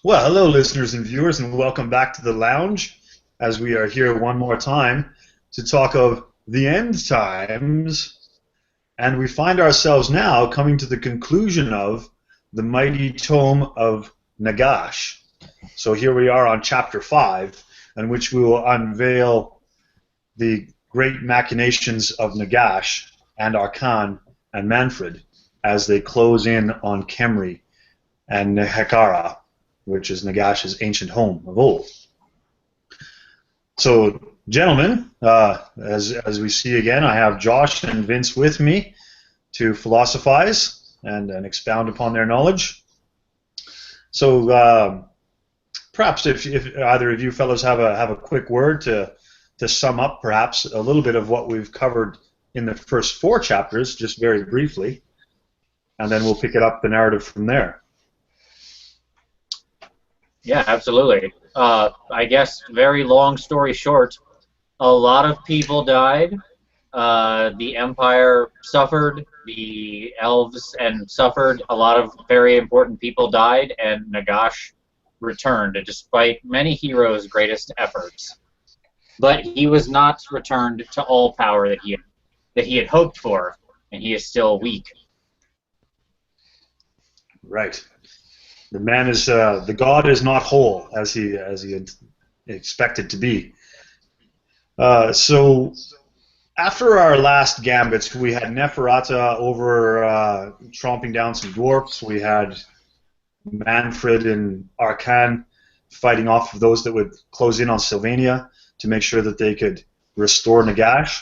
Well, hello, listeners and viewers, and welcome back to the lounge as we are here one more time to talk of the end times. And we find ourselves now coming to the conclusion of the mighty tome of Nagash. So here we are on chapter 5, in which we will unveil the great machinations of Nagash and Arkhan and Mannfred as they close in on Khemri and Neferata, which is Nagash's ancient home of old. So, gentlemen, as we see again, I have Josh and Vince with me to philosophize and expound upon their knowledge. So, perhaps if either of you fellows have a quick word to sum up, perhaps a little bit of what we've covered in the first 4 chapters, just very briefly, and then we'll pick it up the narrative from there. Yeah, absolutely. I guess, very long story short, a lot of people died. The Empire suffered, the elves suffered. A lot of very important people died, and Nagash returned, despite many heroes' greatest efforts. But he was not returned to all power that he had hoped for, and he is still weak. Right. The man is the god is not whole as he had expected to be. So after our last gambits, we had Neferata over tromping down some dwarfs. We had Mannfred and Arkhan fighting off of those that would close in on Sylvania to make sure that they could restore Nagash.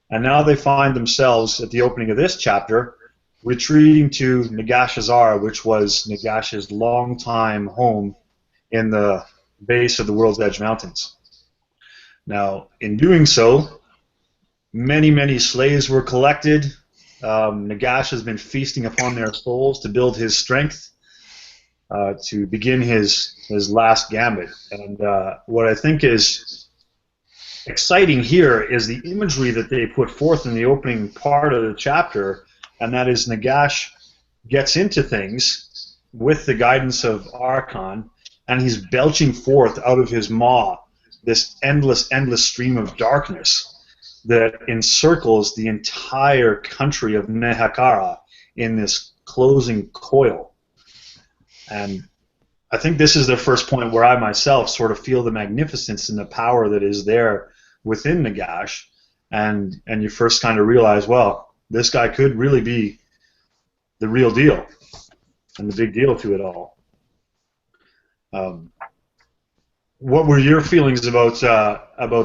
And now they find themselves at the opening of this chapter retreating to Nagashazar, which was Nagash's longtime home in the base of the World's Edge Mountains. Now, in doing so, many slaves were collected. Nagash has been feasting upon their souls to build his strength to begin his last gambit. And what I think is exciting here is the imagery that they put forth in the opening part of the chapter, and that is Nagash gets into things with the guidance of Arkhan, and he's belching forth out of his maw this endless stream of darkness that encircles the entire country of Neferata in this closing coil. And I think this is the first point where I myself sort of feel the magnificence and the power that is there within Nagash, and you first kind of realize, well, this guy could really be the real deal and the big deal to it all. What were your feelings about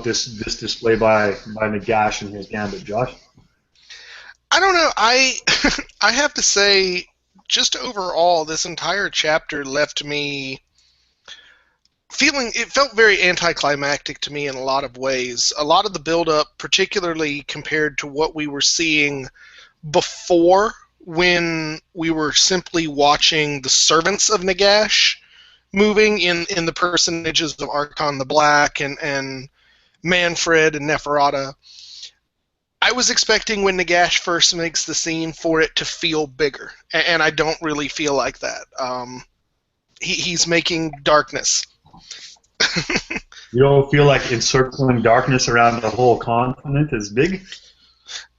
this display by Nagash and his gambit, Josh? I don't know. I have to say, just overall, this entire chapter left me feeling, it felt very anticlimactic to me in a lot of ways. A lot of the build-up, particularly compared to what we were seeing before, when we were simply watching the servants of Nagash moving in the personages of Arkhan the Black and Mannfred and Neferata. I was expecting when Nagash first makes the scene for it to feel bigger, and I don't really feel like that. He's making darkness. You don't feel like encircling darkness around the whole continent is big?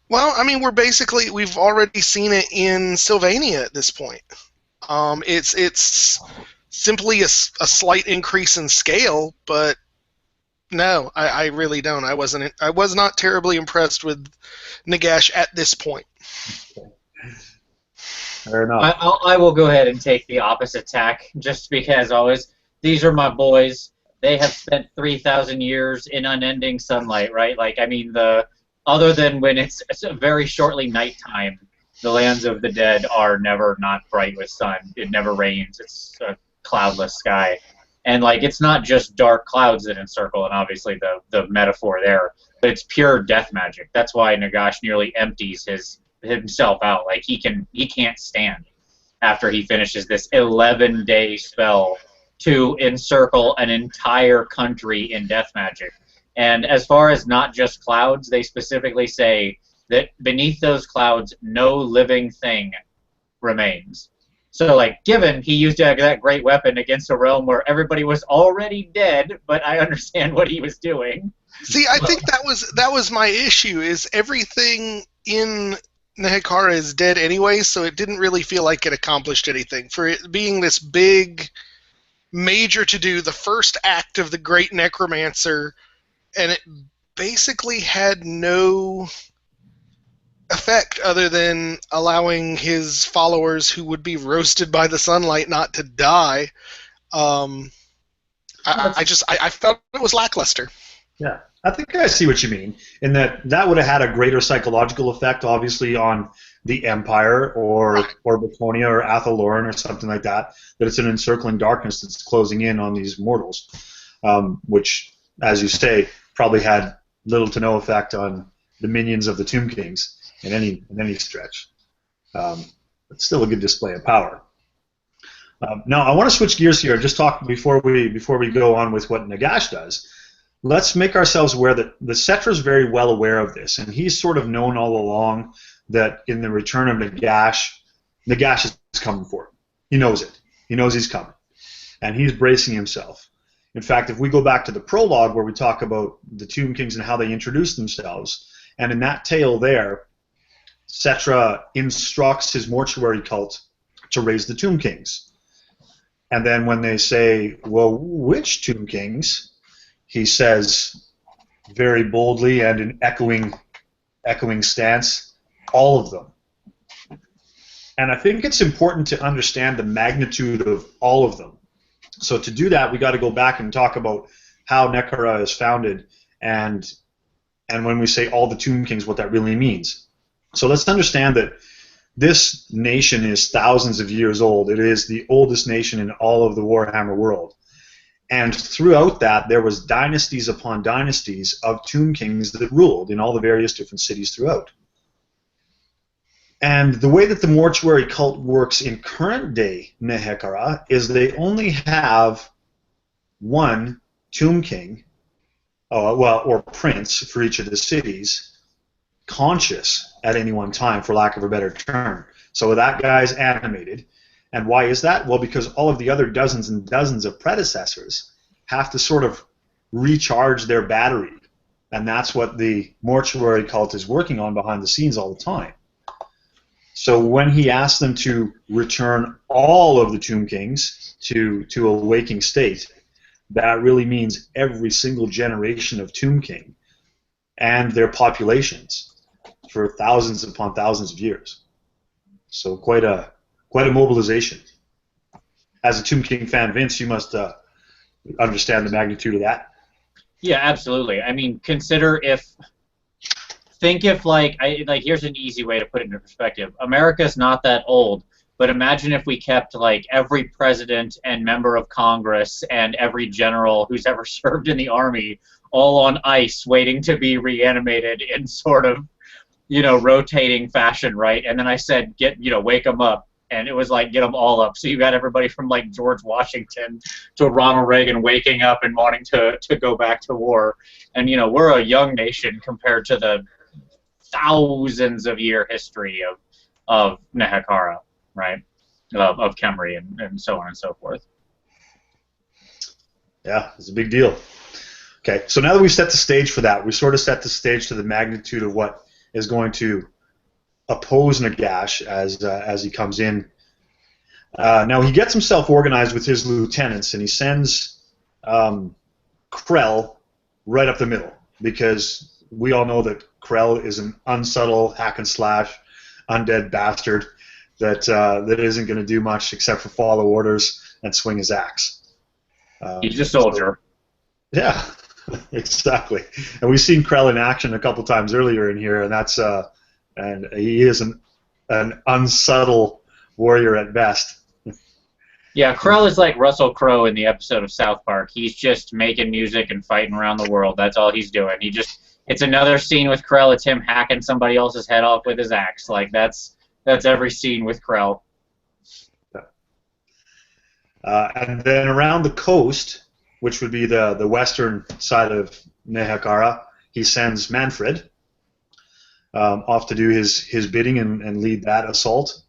Well, I mean, we've already seen it in Sylvania at this point. It's simply a slight increase in scale, but no, I really don't. I was not terribly impressed with Nagash at this point. Fair enough. I will go ahead and take the opposite tack, just because always these are my boys. They have spent 3,000 years in unending sunlight, right? Like, I mean, other than when it's very shortly nighttime, the lands of the dead are never not bright with sun. It never rains. It's a cloudless sky. And, like, it's not just dark clouds that encircle, and obviously the metaphor there, but it's pure death magic. That's why Nagash nearly empties himself out. Like, he can't stand after he finishes this 11-day spell to encircle an entire country in death magic. And as far as not just clouds, they specifically say that beneath those clouds, no living thing remains. So, like, given he used that great weapon against a realm where everybody was already dead, but I understand what he was doing. See, I think that was my issue. Is everything in Nehekhara is dead anyway, so it didn't really feel like it accomplished anything. For it being this big, major to-do, the first act of the Great Necromancer, and it basically had no effect other than allowing his followers who would be roasted by the sunlight not to die. I felt it was lackluster. Yeah, I think I see what you mean, in that would have had a greater psychological effect, obviously, on the Empire or Baconia or Athaloran or something like that, that it's an encircling darkness that's closing in on these mortals, which, as you say, probably had little to no effect on the minions of the Tomb Kings in any stretch. But still a good display of power. Now, I want to switch gears here. Just talk before we go on with what Nagash does. Let's make ourselves aware that the Settra is very well aware of this, and he's sort of known all along that in the return of Nagash is coming for him. He knows it. He knows he's coming, and he's bracing himself. In fact, if we go back to the prologue where we talk about the Tomb Kings and how they introduce themselves, and in that tale there, Settra instructs his mortuary cult to raise the Tomb Kings. And then when they say, well, which Tomb Kings? He says very boldly and in echoing stance, all of them. And I think it's important to understand the magnitude of all of them. So to do that, we got to go back and talk about how Nehekhara is founded, and when we say all the Tomb Kings, what that really means. So let's understand that this nation is thousands of years old. It is the oldest nation in all of the Warhammer world. And throughout that, there was dynasties upon dynasties of Tomb Kings that ruled in all the various different cities throughout. And the way that the mortuary cult works in current-day Nehekhara is they only have one Tomb King, or prince for each of the cities, conscious at any one time, for lack of a better term. So that guy's animated. And why is that? Well, because all of the other dozens and dozens of predecessors have to sort of recharge their battery. And that's what the mortuary cult is working on behind the scenes all the time. So when he asks them to return all of the Tomb Kings to a waking state, that really means every single generation of Tomb King and their populations for thousands upon thousands of years. So quite a mobilization. As a Tomb King fan, Vince, you must understand the magnitude of that. Yeah, absolutely. I mean, think if here's an easy way to put it into perspective. America's not that old, but imagine if we kept like every president and member of Congress and every general who's ever served in the army all on ice waiting to be reanimated in sort of, rotating fashion, right? And then I said, wake them up. And it was like, get them all up. So you got everybody from like George Washington to Ronald Reagan waking up and wanting to go back to war. And, we're a young nation compared to the thousands of year history of Nehekhara, right? Of Khemri and so on and so forth. Yeah, it's a big deal. Okay, so now that we've set the stage for that, we sort of set the stage to the magnitude of what is going to oppose Nagash as he comes in. Now he gets himself organized with his lieutenants, and he sends Krell right up the middle, because we all know that Krell is an unsubtle hack and slash undead bastard that isn't going to do much except for follow orders and swing his axe. He's a soldier. So, yeah, exactly. And we've seen Krell in action a couple times earlier in here, and that's and he is an unsubtle warrior at best. Yeah, Krell is like Russell Crowe in the episode of South Park. He's just making music and fighting around the world. That's all he's doing. It's another scene with Krell. It's him hacking somebody else's head off with his axe. Like that's every scene with Krell. And then around the coast, which would be the western side of Nehekhara, he sends Mannfred off to do his bidding and lead that assault.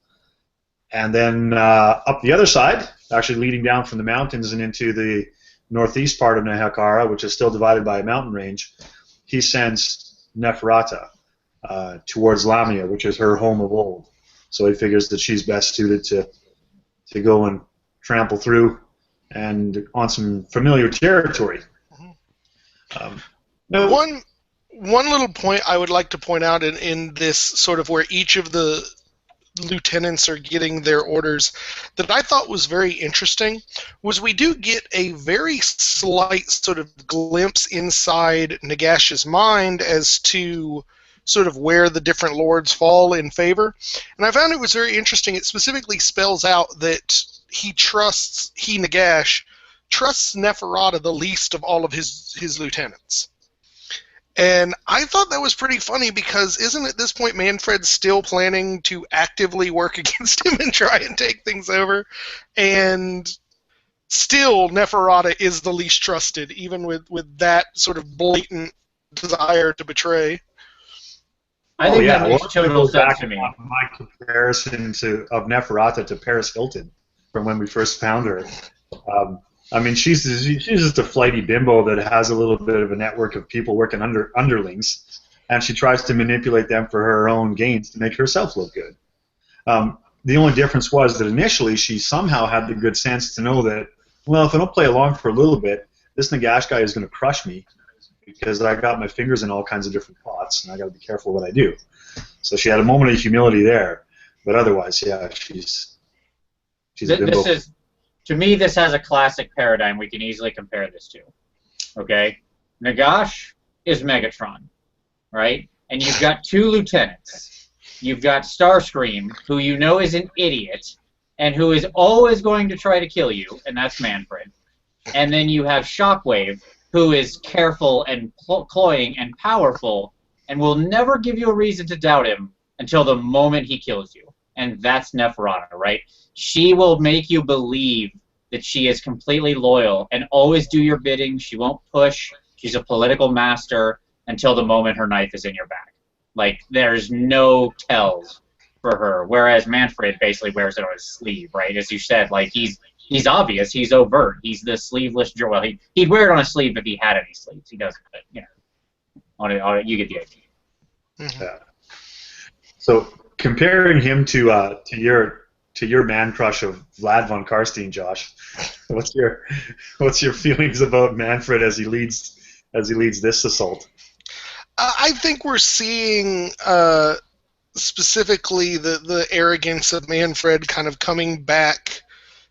And then up the other side, actually leading down from the mountains and into the northeast part of Neferata, which is still divided by a mountain range, he sends Neferata towards Lamia, which is her home of old. So he figures that she's best suited to go and trample through and on some familiar territory. Now, one little point I would like to point out in this sort of where each of the lieutenants are getting their orders that I thought was very interesting was we do get a very slight sort of glimpse inside Nagash's mind as to sort of where the different lords fall in favor. And I found it was very interesting. It specifically spells out that Nagash, trusts Neferata the least of all of his lieutenants. And I thought that was pretty funny because isn't at this point Mannfred still planning to actively work against him and try and take things over? And still Neferata is the least trusted, even with that sort of blatant desire to betray. I think that makes total sense to me. My comparison of Neferata to Paris Hilton from when we first found her. I mean, she's just a flighty bimbo that has a little bit of a network of people working underlings, and she tries to manipulate them for her own gains to make herself look good. The only difference was that initially she somehow had the good sense to know that, well, if I don't play along for a little bit, this Nagash guy is going to crush me because I got my fingers in all kinds of different pots, and I got to be careful what I do. So she had a moment of humility there, but otherwise, yeah, she's a bimbo. To me, this has a classic paradigm we can easily compare this to. Okay? Nagash is Megatron, right? And you've got two lieutenants. You've got Starscream, who you know is an idiot, and who is always going to try to kill you, and that's Mannfred. And then you have Shockwave, who is careful and cloying and powerful, and will never give you a reason to doubt him until the moment he kills you. And that's Neferata, right? She will make you believe that she is completely loyal and always do your bidding. She won't push. She's a political master until the moment her knife is in your back. Like, there's no tells for her. Whereas Mannfred basically wears it on his sleeve, right? As you said, like, he's obvious. He's overt. He's the sleeveless Joe. Well, he'd wear it on his sleeve if he had any sleeves. He doesn't, but, you know, you get the idea. Mm-hmm. Yeah. So comparing him to your man crush of Vlad von Karstein, Josh, what's your feelings about Mannfred as he leads this assault? I think we're seeing specifically the arrogance of Mannfred kind of coming back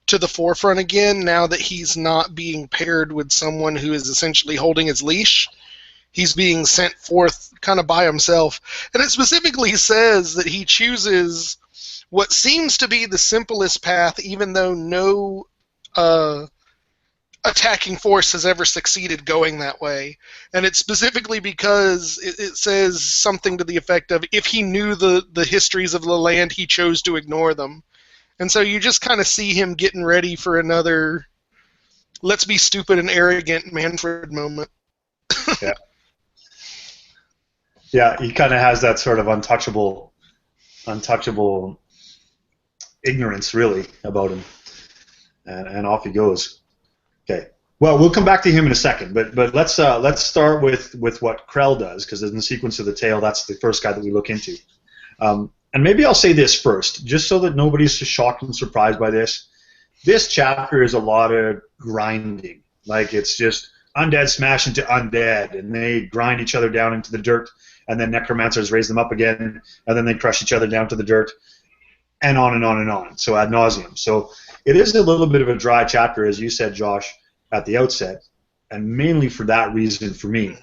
to the forefront again now that he's not being paired with someone who is essentially holding his leash. He's being sent forth kind of by himself. And it specifically says that he chooses what seems to be the simplest path, even though no attacking force has ever succeeded going that way. And it's specifically because it says something to the effect of, if he knew the histories of the land, he chose to ignore them. And so you just kind of see him getting ready for another let's be stupid and arrogant Mannfred moment. Yeah. Yeah, he kind of has that sort of untouchable ignorance, really, about him, and off he goes. Okay. Well, we'll come back to him in a second, but let's start with what Krell does, because in the sequence of the tale, that's the first guy that we look into. And maybe I'll say this first, just so that nobody's shocked and surprised by this. This chapter is a lot of grinding. Like, it's just undead smash into undead, and they grind each other down into the dirt, and then necromancers raise them up again, and then they crush each other down to the dirt, and on and on and on, so ad nauseum. So it is a little bit of a dry chapter, as you said, Josh, at the outset, and mainly for that reason for me.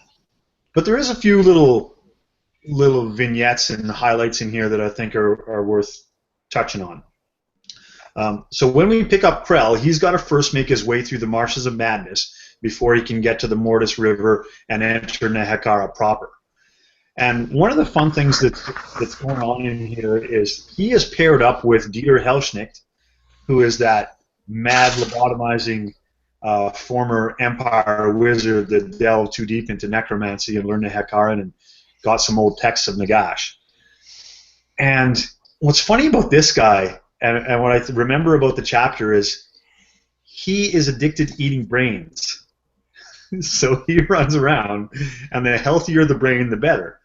But there is a few little vignettes and highlights in here that I think are worth touching on. So when we pick up Krell, he's got to first make his way through the Marshes of Madness before he can get to the Mortis River and enter Neferata proper. And one of the fun things that's going on in here is he is paired up with Dieter Helschnicht, who is that mad lobotomizing former Empire wizard that delved too deep into necromancy and learned Neferata and got some old texts of Nagash. And what's funny about this guy, And what I remember about the chapter is he is addicted to eating brains. So he runs around, and the healthier the brain, the better.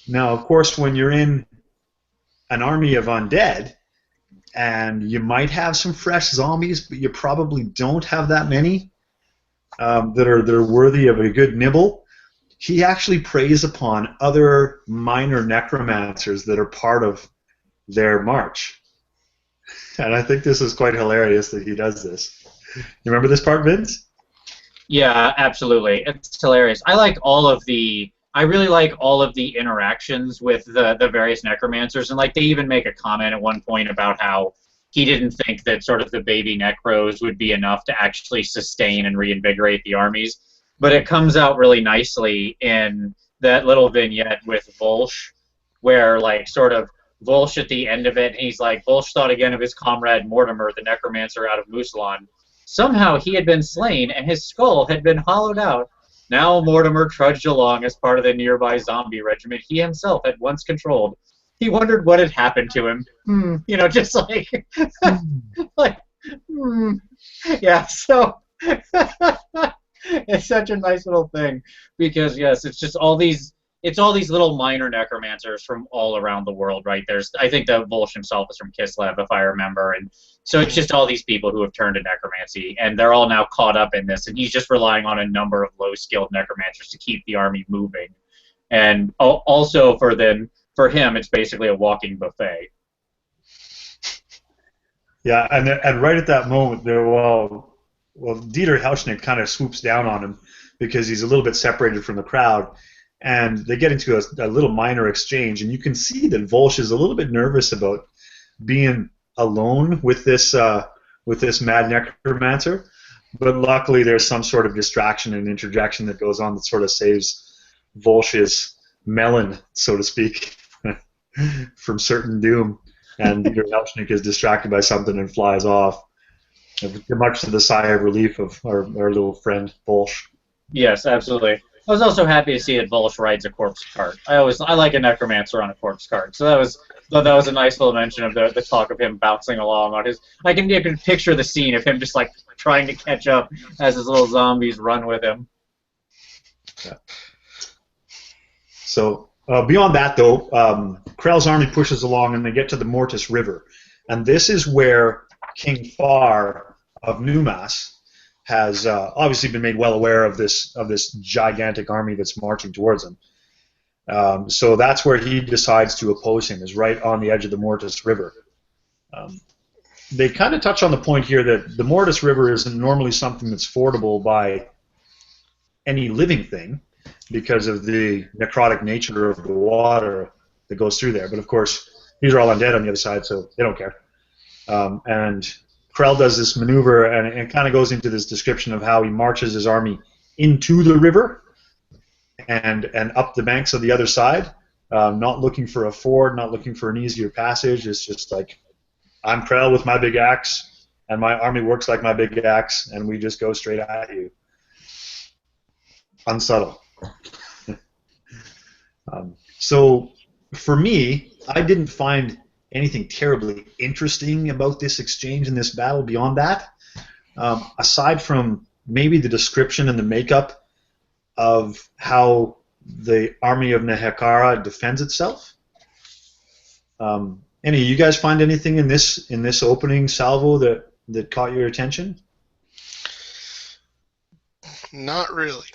Now, of course, when you're in an army of undead, and you might have some fresh zombies, but you probably don't have that many that are worthy of a good nibble. He actually preys upon other minor necromancers that are part of their march. And I think this is quite hilarious that he does this. You remember this part, Vince? Yeah, absolutely. It's hilarious. I really like all of the interactions with the various necromancers, and like they even make a comment at one point about how he didn't think that sort of the baby necros would be enough to actually sustain and reinvigorate the armies. But it comes out really nicely in that little vignette with Volsh, where like sort of Volsh at the end of it, he's like, Volsh thought again of his comrade Mortimer, the necromancer out of Musalon. Somehow he had been slain, and his skull had been hollowed out. Now Mortimer trudged along as part of the nearby zombie regiment he himself had once controlled. He wondered what had happened to him. You know, just like, yeah. So it's such a nice little thing because yes, it's just all these. It's all these little minor necromancers from all around the world, right? I think that Volsh himself is from Kislev, if I remember, and so it's just all these people who have turned to necromancy, and they're all now caught up in this, and he's just relying on a number of low-skilled necromancers to keep the army moving, and also for him, it's basically a walking buffet. Yeah, and right at that moment, Dieter Hauschnick kind of swoops down on him because he's a little bit separated from the crowd. And they get into a little minor exchange, and you can see that Volsh is a little bit nervous about being alone with this mad necromancer. But luckily, there's some sort of distraction and interjection that goes on that sort of saves Volsh's melon, so to speak, from certain doom. And Dieter Hauschnick is distracted by something and flies off, much to the sigh of relief of our little friend Volsh. Yes, absolutely. I was also happy to see that Volsh rides a corpse cart. I like a necromancer on a corpse cart. So that was a nice little mention of the talk of him bouncing along on his. I can picture the scene of him just like trying to catch up as his little zombies run with him. Yeah. So beyond that, though, Krell's army pushes along and they get to the Mortis River, and this is where King Far of Numas has obviously been made well aware of this gigantic army that's marching towards him. So that's where he decides to oppose him, is right on the edge of the Mortis River. They kind of touch on the point here that the Mortis River isn't normally something that's fordable by any living thing because of the necrotic nature of the water that goes through there. But of course, these are all undead on the other side, so they don't care. And Krell does this maneuver, and it kind of goes into this description of how he marches his army into the river and up the banks of the other side, not looking for a ford, not looking for an easier passage. It's just like, I'm Krell with my big axe, and my army works like my big axe, and we just go straight at you. Unsubtle. So for me, I didn't find anything terribly interesting about this exchange and this battle beyond that, aside from maybe the description and the makeup of how the army of Neferata defends itself. Any of you guys find anything in this opening salvo that caught your attention? Not really.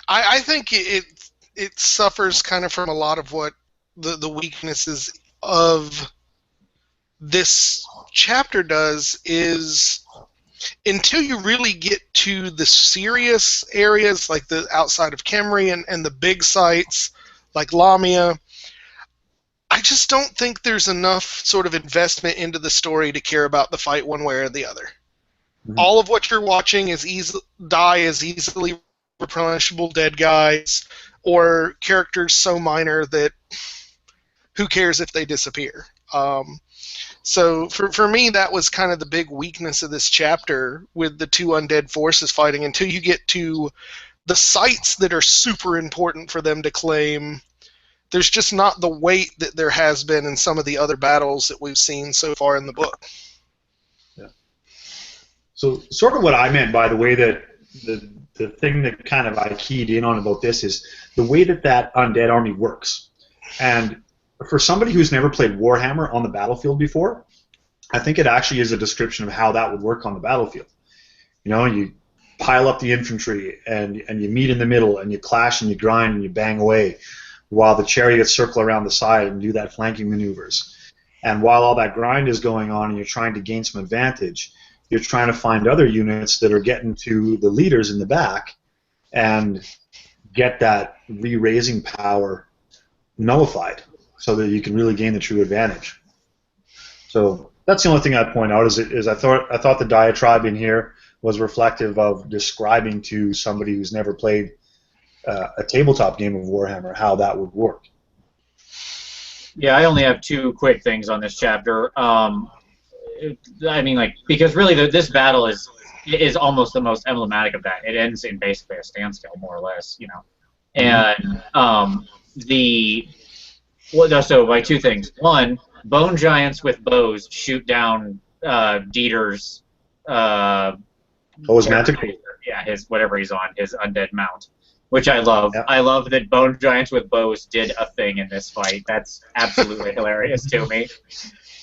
I think it suffers kind of from a lot of what the weaknesses of this chapter does is until you really get to the serious areas like the outside of Khemri and the big sites like Lamia, I just don't think there's enough sort of investment into the story to care about the fight one way or the other. Mm-hmm. All of what you're watching is die as easily replenishable dead guys or characters so minor that who cares if they disappear. So for me, that was kind of the big weakness of this chapter with the two undead forces fighting until you get to the sites that are super important for them to claim. there's just not the weight that there has been in some of the other battles that we've seen so far in the book. Yeah. So sort of what I meant by the way that the thing that kind of I keyed in on about this is the way that undead army works. And for somebody who's never played Warhammer on the battlefield before, I think it actually is a description of how that would work on the battlefield. You know, you pile up the infantry and you meet in the middle and you clash and you grind and you bang away while the chariots circle around the side and do that flanking maneuvers. And while all that grind is going on and you're trying to gain some advantage, you're trying to find other units that are getting to the leaders in the back and get that re-raising power nullified so that you can really gain the true advantage. So that's the only thing I'd point out is I thought the diatribe in here was reflective of describing to somebody who's never played a tabletop game of Warhammer how that would work. Yeah, I only have two quick things on this chapter. I mean, like, because really this battle is almost the most emblematic of that. It ends in basically a standstill, more or less, you know. And so by two things. One, bone giants with bows shoot down Dieter's Manticore. Yeah, his whatever he's on, his undead mount, which I love. Yep. I love that bone giants with bows did a thing in this fight. That's absolutely hilarious to me.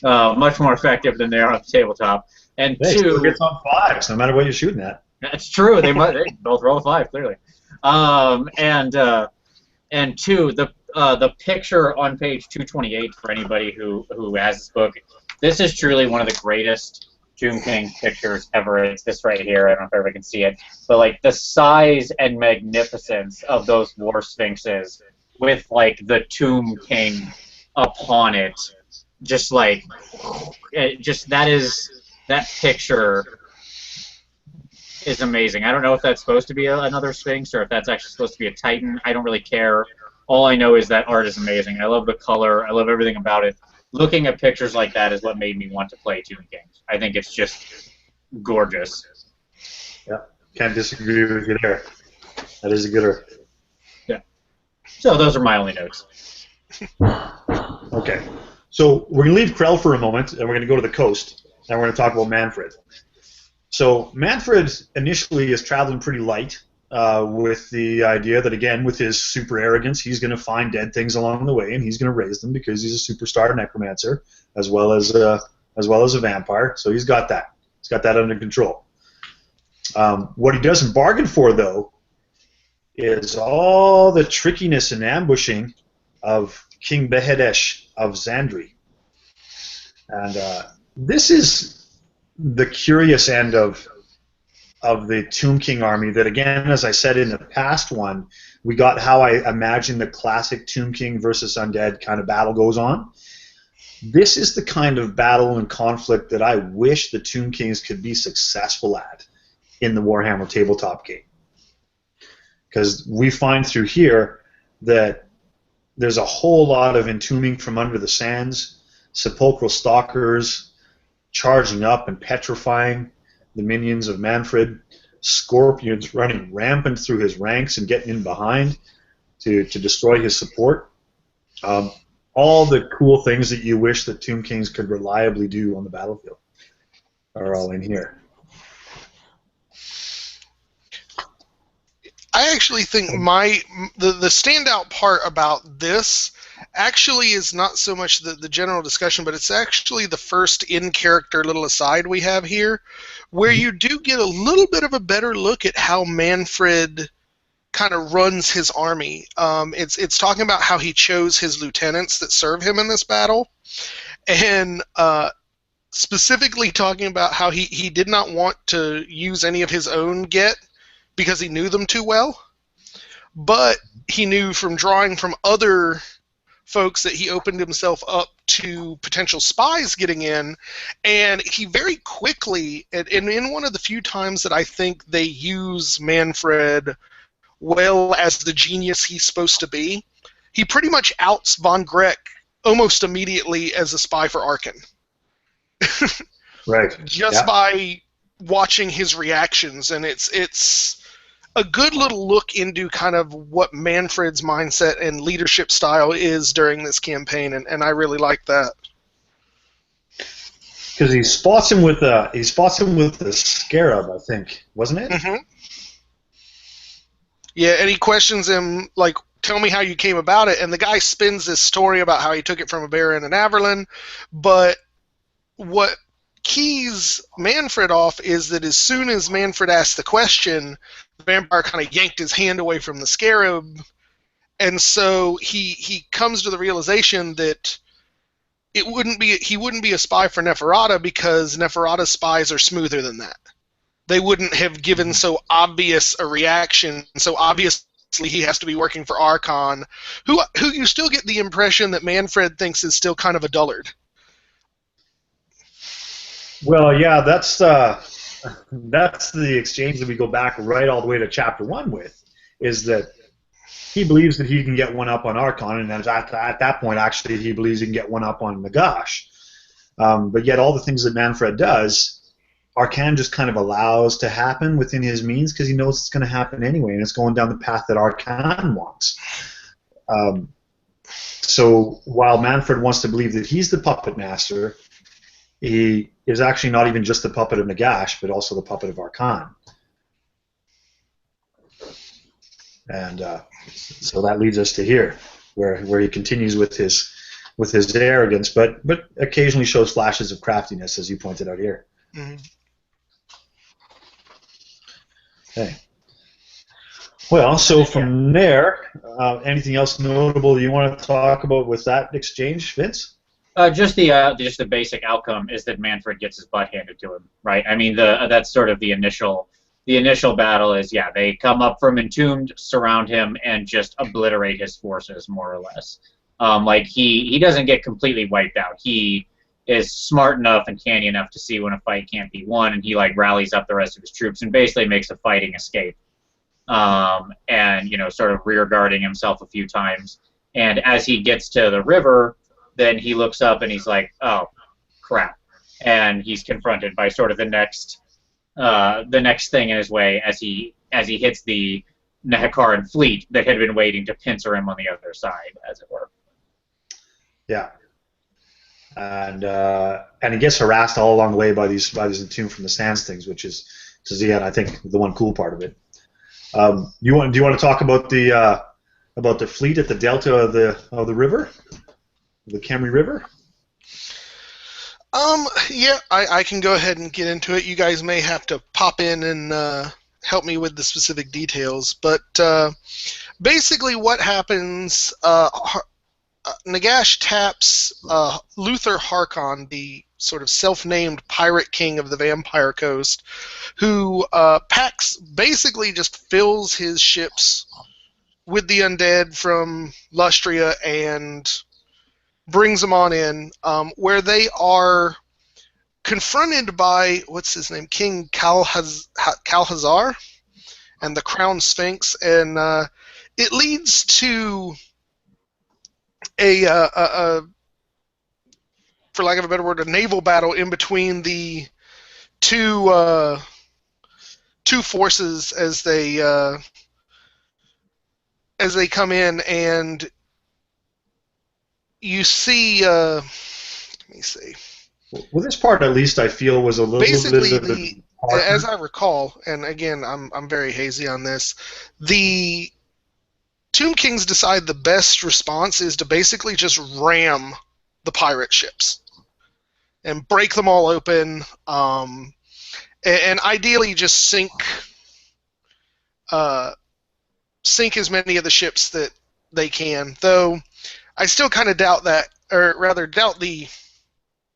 Much more effective than they are on the tabletop. And Hey, two, it gets on 5s, no matter what you're shooting at. that's true. They both roll a 5, clearly. And two, the picture on page 228 for anybody who has this book. This is truly one of the greatest Tomb King pictures ever. It's this right here. I don't know if everybody can see it, but like the size and magnificence of those war sphinxes with like the Tomb King upon it, just like that picture is amazing. I don't know if that's supposed to be another sphinx or if that's actually supposed to be a titan. I don't really care. All I know is that art is amazing. I love the color. I love everything about it. Looking at pictures like that is what made me want to play Tomb King. I think it's just gorgeous. Yeah, can't disagree with you there. That is a good art. Yeah. So those are my only notes. Okay. So we're going to leave Krell for a moment, and we're going to go to the coast, and we're going to talk about Mannfred. So Mannfred initially is traveling pretty light with the idea that, again, with his super arrogance, he's going to find dead things along the way, and he's going to raise them because he's a superstar necromancer as well as a vampire. So he's got that. He's got that under control. What he doesn't bargain for, though, is all the trickiness and ambushing of King Behedesh of Zandri. And this is the curious end of the Tomb King army that, again, as I said in the past one, we got how I imagine the classic Tomb King versus Undead kind of battle goes on. This is the kind of battle and conflict that I wish the Tomb Kings could be successful at in the Warhammer tabletop game. Because we find through here that there's a whole lot of entombing from under the sands, sepulchral stalkers charging up and petrifying the minions of Mannfred, scorpions running rampant through his ranks and getting in behind to destroy his support. All the cool things that you wish that Tomb Kings could reliably do on the battlefield are all in here. I actually think the standout part about this actually is not so much the general discussion, but it's actually the first in-character little aside we have here, where you do get a little bit of a better look at how Mannfred kind of runs his army. It's talking about how he chose his lieutenants that serve him in this battle, and specifically talking about how he did not want to use any of his own get because he knew them too well, but he knew from drawing from other folks that he opened himself up to potential spies getting in, and he very quickly, and in one of the few times that I think they use Mannfred well as the genius he's supposed to be, he pretty much outs Von Grech almost immediately as a spy for Arkhan. Right. Just by watching his reactions, and it's a good little look into kind of what Mannfred's mindset and leadership style is during this campaign, and I really like that. Because he spots him with a scarab, I think, wasn't it? Mm-hmm. Yeah, and he questions him, like, tell me how you came about it, and the guy spins this story about how he took it from a baron in Averlin, but what keys Mannfred off is that as soon as Mannfred asked the question, the vampire kind of yanked his hand away from the scarab, and so he comes to the realization that he wouldn't be a spy for Neferata because Neferata's spies are smoother than that. They wouldn't have given so obvious a reaction, so obviously he has to be working for Arkhan, who you still get the impression that Mannfred thinks is still kind of a dullard. Well, yeah, that's the exchange that we go back right all the way to Chapter 1 with, is that he believes that he can get one up on Arkhan, and at that point, actually, he believes he can get one up on Nagash. But yet all the things that Mannfred does, Arkhan just kind of allows to happen within his means because he knows it's going to happen anyway, and it's going down the path that Arkhan wants. So while Mannfred wants to believe that he's the puppet master, he is actually not even just the puppet of Nagash, but also the puppet of Arkhan. And so that leads us to here, where he continues with his arrogance, but occasionally shows flashes of craftiness, as you pointed out here. Mm-hmm. Okay. Well, so from there, anything else notable you want to talk about with that exchange, Vince? Just the basic outcome is that Mannfred gets his butt handed to him, right? I mean, that's sort of the initial battle is, yeah, they come up from Entombed, surround him, and just obliterate his forces, more or less. Like, he doesn't get completely wiped out. He is smart enough and canny enough to see when a fight can't be won, and he, like, rallies up the rest of his troops and basically makes a fighting escape. And, you know, sort of rear-guarding himself a few times. And as he gets to the river, then he looks up and he's like, oh, crap. And he's confronted by sort of the next thing in his way as he hits the Nehekaran fleet that had been waiting to pincer him on the other side, as it were. Yeah. And he gets harassed all along the way by these Entombed from the Sands things, which is again, I think, the one cool part of it. Do you want to talk about the fleet at the delta of the river, the Khemri River? Yeah, I can go ahead and get into it. You guys may have to pop in and help me with the specific details, but basically what happens, Nagash taps Luther Harkon, the sort of self-named pirate king of the Vampire Coast, who basically just fills his ships with the undead from Lustria and brings them on in, where they are confronted by, what's his name, King Kalhazar and the Crown Sphinx, and it leads to a for lack of a better word, a naval battle in between the two forces as they come in, and you see. Let me see. Well, this part, at least, I feel was a little basically bit. As I recall, and again, I'm very hazy on this. The Tomb Kings decide the best response is to basically just ram the pirate ships and break them all open, and ideally just sink as many of the ships that they can. Though I still kind of doubt that, or rather doubt the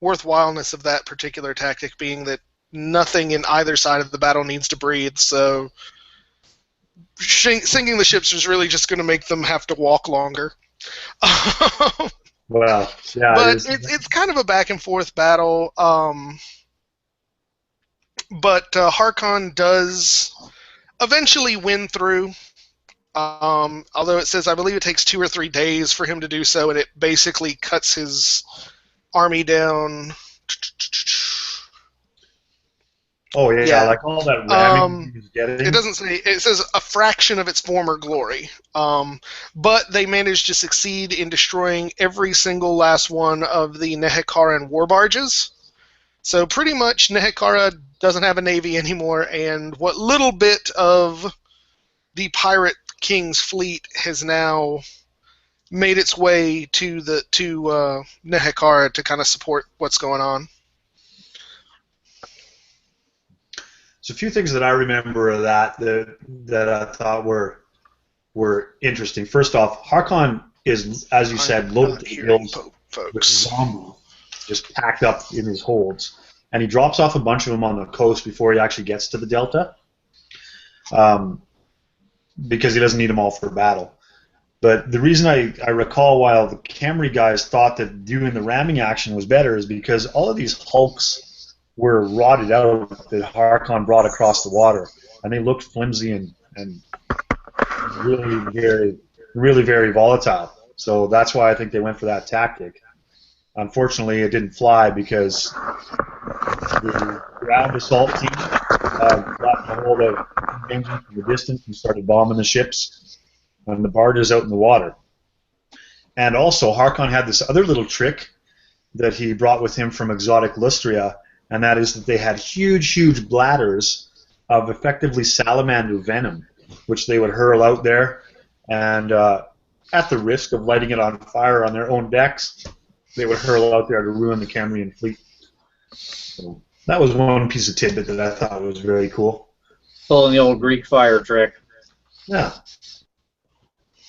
worthwhileness of that particular tactic, being that nothing in either side of the battle needs to breathe. So sinking the ships is really just going to make them have to walk longer. Well, yeah, but it's kind of a back and forth battle. But Harkon does eventually win through. Although it says, I believe it takes 2 or 3 days for him to do so, and it basically cuts his army down. Oh yeah, Yeah. like all that ramming he was getting. It doesn't say. It says a fraction of its former glory. But they managed to succeed in destroying every single last one of the Nehekaran war barges. So pretty much Nehekara doesn't have a navy anymore, and what little bit of the pirate king's fleet has now made its way to Nehekara to kind of support what's going on. So a few things that I remember of that I thought were interesting. First off, Arkhan is, as you said, loaded to the gills with folks. zombies just packed up in his holds, and he drops off a bunch of them on the coast before he actually gets to the delta, because he doesn't need them all for battle. But the reason I recall why the Khemri guys thought that doing the ramming action was better is because all of these hulks were rotted out that Arkhan brought across the water, and they looked flimsy and really very volatile. So that's why I think they went for that tactic. Unfortunately, it didn't fly because the ground assault team got a hold of engines from the distance and started bombing the ships and the barges out in the water. And also, Arkhan had this other little trick that he brought with him from exotic Lustria, and that is that they had huge bladders of effectively salamander venom, which they would hurl out there, and at the risk of lighting it on fire on their own decks, they would hurl out there to ruin the Khemrian fleet. So that was one piece of tidbit that I thought was very cool. Pulling the old Greek fire trick. Yeah.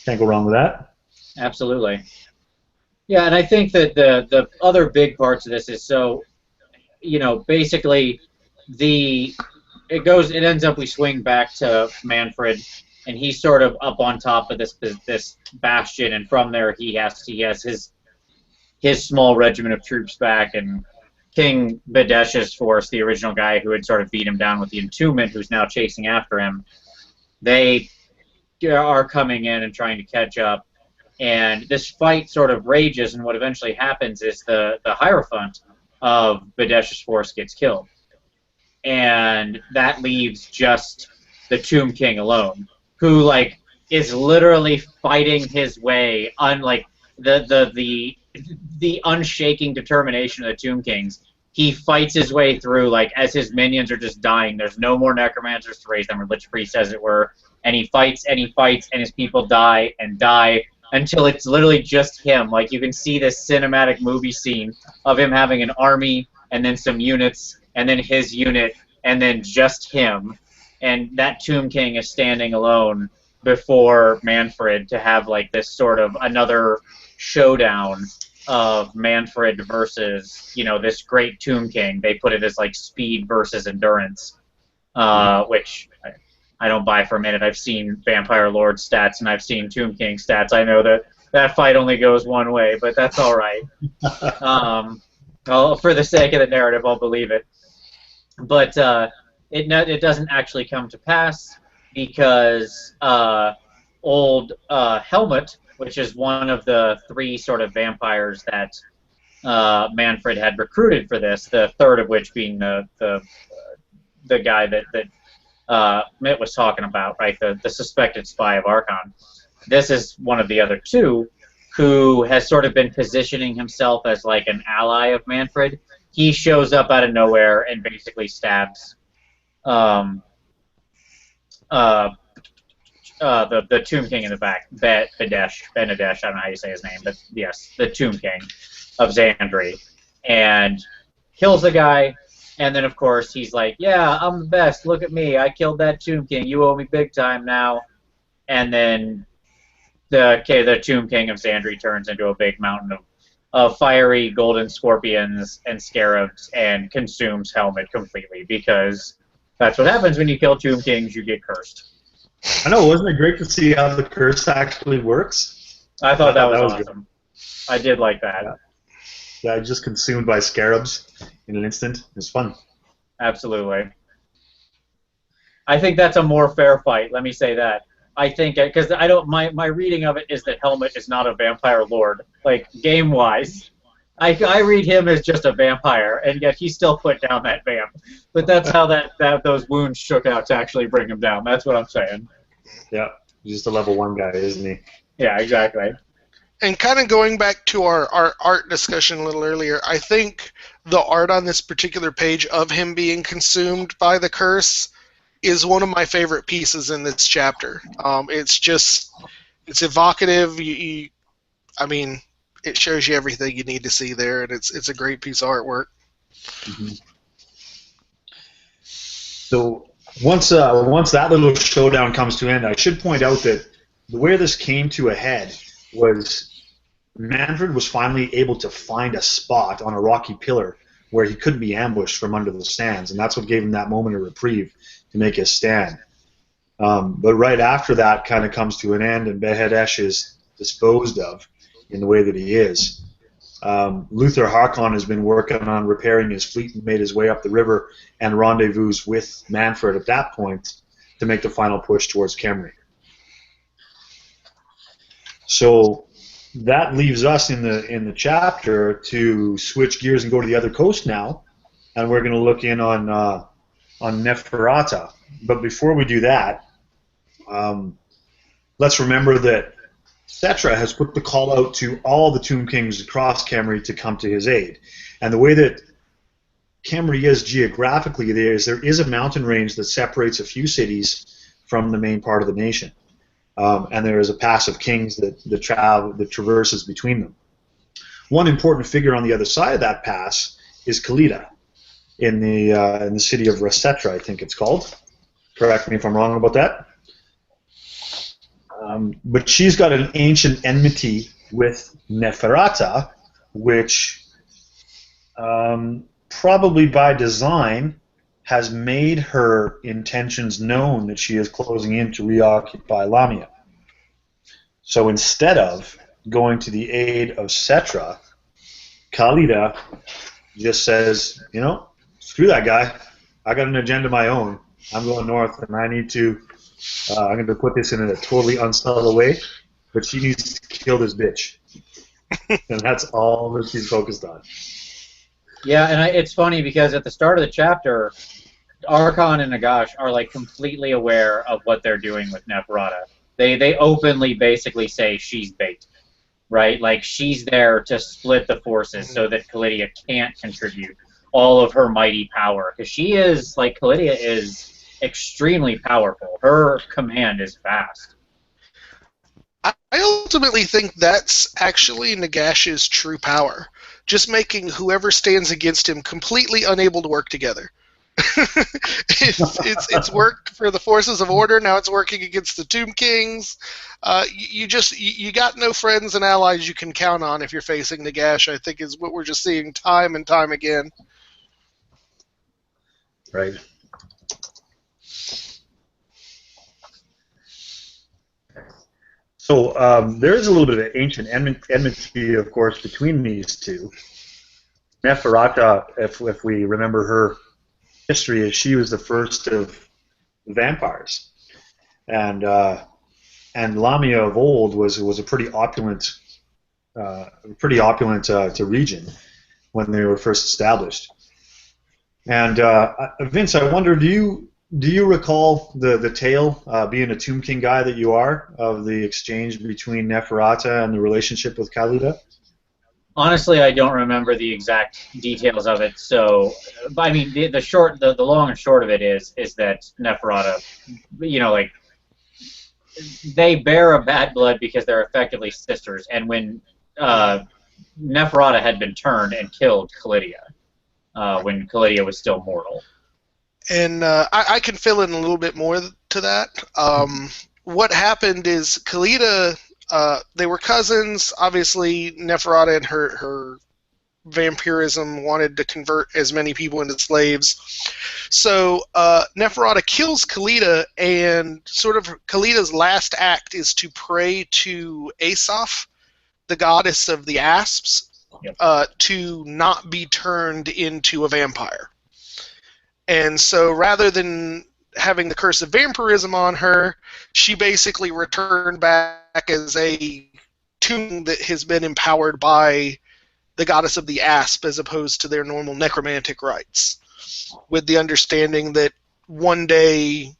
Can't go wrong with that. Absolutely. Yeah, and I think that the other big parts of this is so, basically it ends up we swing back to Mannfred, and he's sort of up on top of this bastion, and from there he has his small regiment of troops back, and King Badesh's force, the original guy who had sort of beat him down with the entombment, who's now chasing after him, they are coming in and trying to catch up, and this fight sort of rages, and what eventually happens is the Hierophant of Badesh's force gets killed, and that leaves just the Tomb King alone, who is literally fighting his way, unlike the unshaking determination of the Tomb Kings. He fights his way through, as his minions are just dying. There's no more necromancers to raise them, or lich priests, as it were. And he fights, and his people die and die until it's literally just him. You can see this cinematic movie scene of him having an army, and then some units, and then his unit, and then just him. And that Tomb King is standing alone before Mannfred to have this sort of another showdown of Mannfred versus this great Tomb King. They put it as speed versus endurance, which I don't buy for a minute. I've seen Vampire Lord stats and I've seen Tomb King stats. I know that fight only goes one way, but that's all right. For the sake of the narrative, I'll believe it. But it doesn't actually come to pass because old Helmut, which is one of the three sort of vampires that Mannfred had recruited for this, the third of which being the guy that Mitt was talking about, right? The suspected spy of Arkhan. This is one of the other two who has sort of been positioning himself as an ally of Mannfred. He shows up out of nowhere and basically stabs the Tomb King in the back, Benedesh, I don't know how you say his name, but yes, the Tomb King of Xandri, and kills the guy, and then of course he's like, yeah, I'm the best, look at me, I killed that Tomb King, you owe me big time now, and then the Tomb King of Xandri turns into a big mountain of fiery golden scorpions and scarabs and consumes Helmut completely, because that's what happens when you kill Tomb Kings, you get cursed. I know, wasn't it great to see how the curse actually works? I thought that was awesome. Good. I did like that. Yeah, just consumed by scarabs in an instant. It was fun. Absolutely. I think that's a more fair fight, let me say that. I think, because my reading of it is that Helmut is not a vampire lord. Game-wise, I read him as just a vampire, and yet he still put down that vamp. But that's how those wounds shook out to actually bring him down. That's what I'm saying. Yeah, he's just a level 1 guy, isn't he? Yeah, exactly. And kind of going back to our art discussion a little earlier, I think the art on this particular page of him being consumed by the curse is one of my favorite pieces in this chapter. It's evocative. I mean, it shows you everything you need to see there, and it's a great piece of artwork. Mm-hmm. So once that little showdown comes to an end, I should point out that the way this came to a head was Mannfred was finally able to find a spot on a rocky pillar where he couldn't be ambushed from under the stands, and that's what gave him that moment of reprieve to make his stand. But right after that kind of comes to an end, and Behedesh is disposed of in the way that he is. Luther Arkhan has been working on repairing his fleet and made his way up the river and rendezvous with Mannfred at that point to make the final push towards Khemri. So that leaves us in the chapter to switch gears and go to the other coast now, and we're going to look in on Neferata. But before we do that, let's remember that Settra has put the call out to all the Tomb Kings across Khemri to come to his aid. And the way that Khemri is geographically, there is a mountain range that separates a few cities from the main part of the nation. And there is a pass of kings that traverses between them. One important figure on the other side of that pass is Khalida in the city of Settra, I think it's called. Correct me if I'm wrong about that. But she's got an ancient enmity with Neferata, which probably by design has made her intentions known that she is closing in to reoccupy Lamia. So instead of going to the aid of Settra, Khalida just says, you know, screw that guy. I got an agenda of my own. I'm going north, and I need to. I'm going to put this in a totally unsubtle way, but she needs to kill this bitch, and that's all that she's focused on. Yeah, and it's funny because at the start of the chapter, Arkhan and Nagash are like completely aware of what they're doing with Neferata. They openly basically say she's bait, right? Like she's there to split the forces so that Khalida can't contribute all of her mighty power, because she is like Khalida is extremely powerful. Her command is vast. I ultimately think that's actually Nagash's true power, just making whoever stands against him completely unable to work together. It's worked for the forces of order. Now it's working against the Tomb Kings. You got no friends and allies you can count on if you're facing Nagash. I think is what we're just seeing time and time again. Right. So there is a little bit of ancient enmity, of course, between these two. Neferata, if we remember her history, she was the first of vampires, and Lamia of old was a pretty opulent region when they were first established. And Vince, I wonder, do you recall the tale, being a Tomb King guy that you are, of the exchange between Neferata and the relationship with Khalida? Honestly, I don't remember the exact details of it. So, I mean, the long and short of it is that Neferata, you know, like they bear a bad blood because they're effectively sisters. And when Neferata had been turned and killed Khalida, when Khalida was still mortal. And I can fill in a little bit more to that. What happened is Khalida, they were cousins. Obviously, Neferata and her vampirism wanted to convert as many people into slaves. So Neferata kills Khalida, and sort of Khalida's last act is to pray to Asoph, the goddess of the asps, to not be turned into a vampire. And so rather than having the curse of vampirism on her, she basically returned back as a tomb that has been empowered by the goddess of the asp as opposed to their normal necromantic rites, with the understanding that one day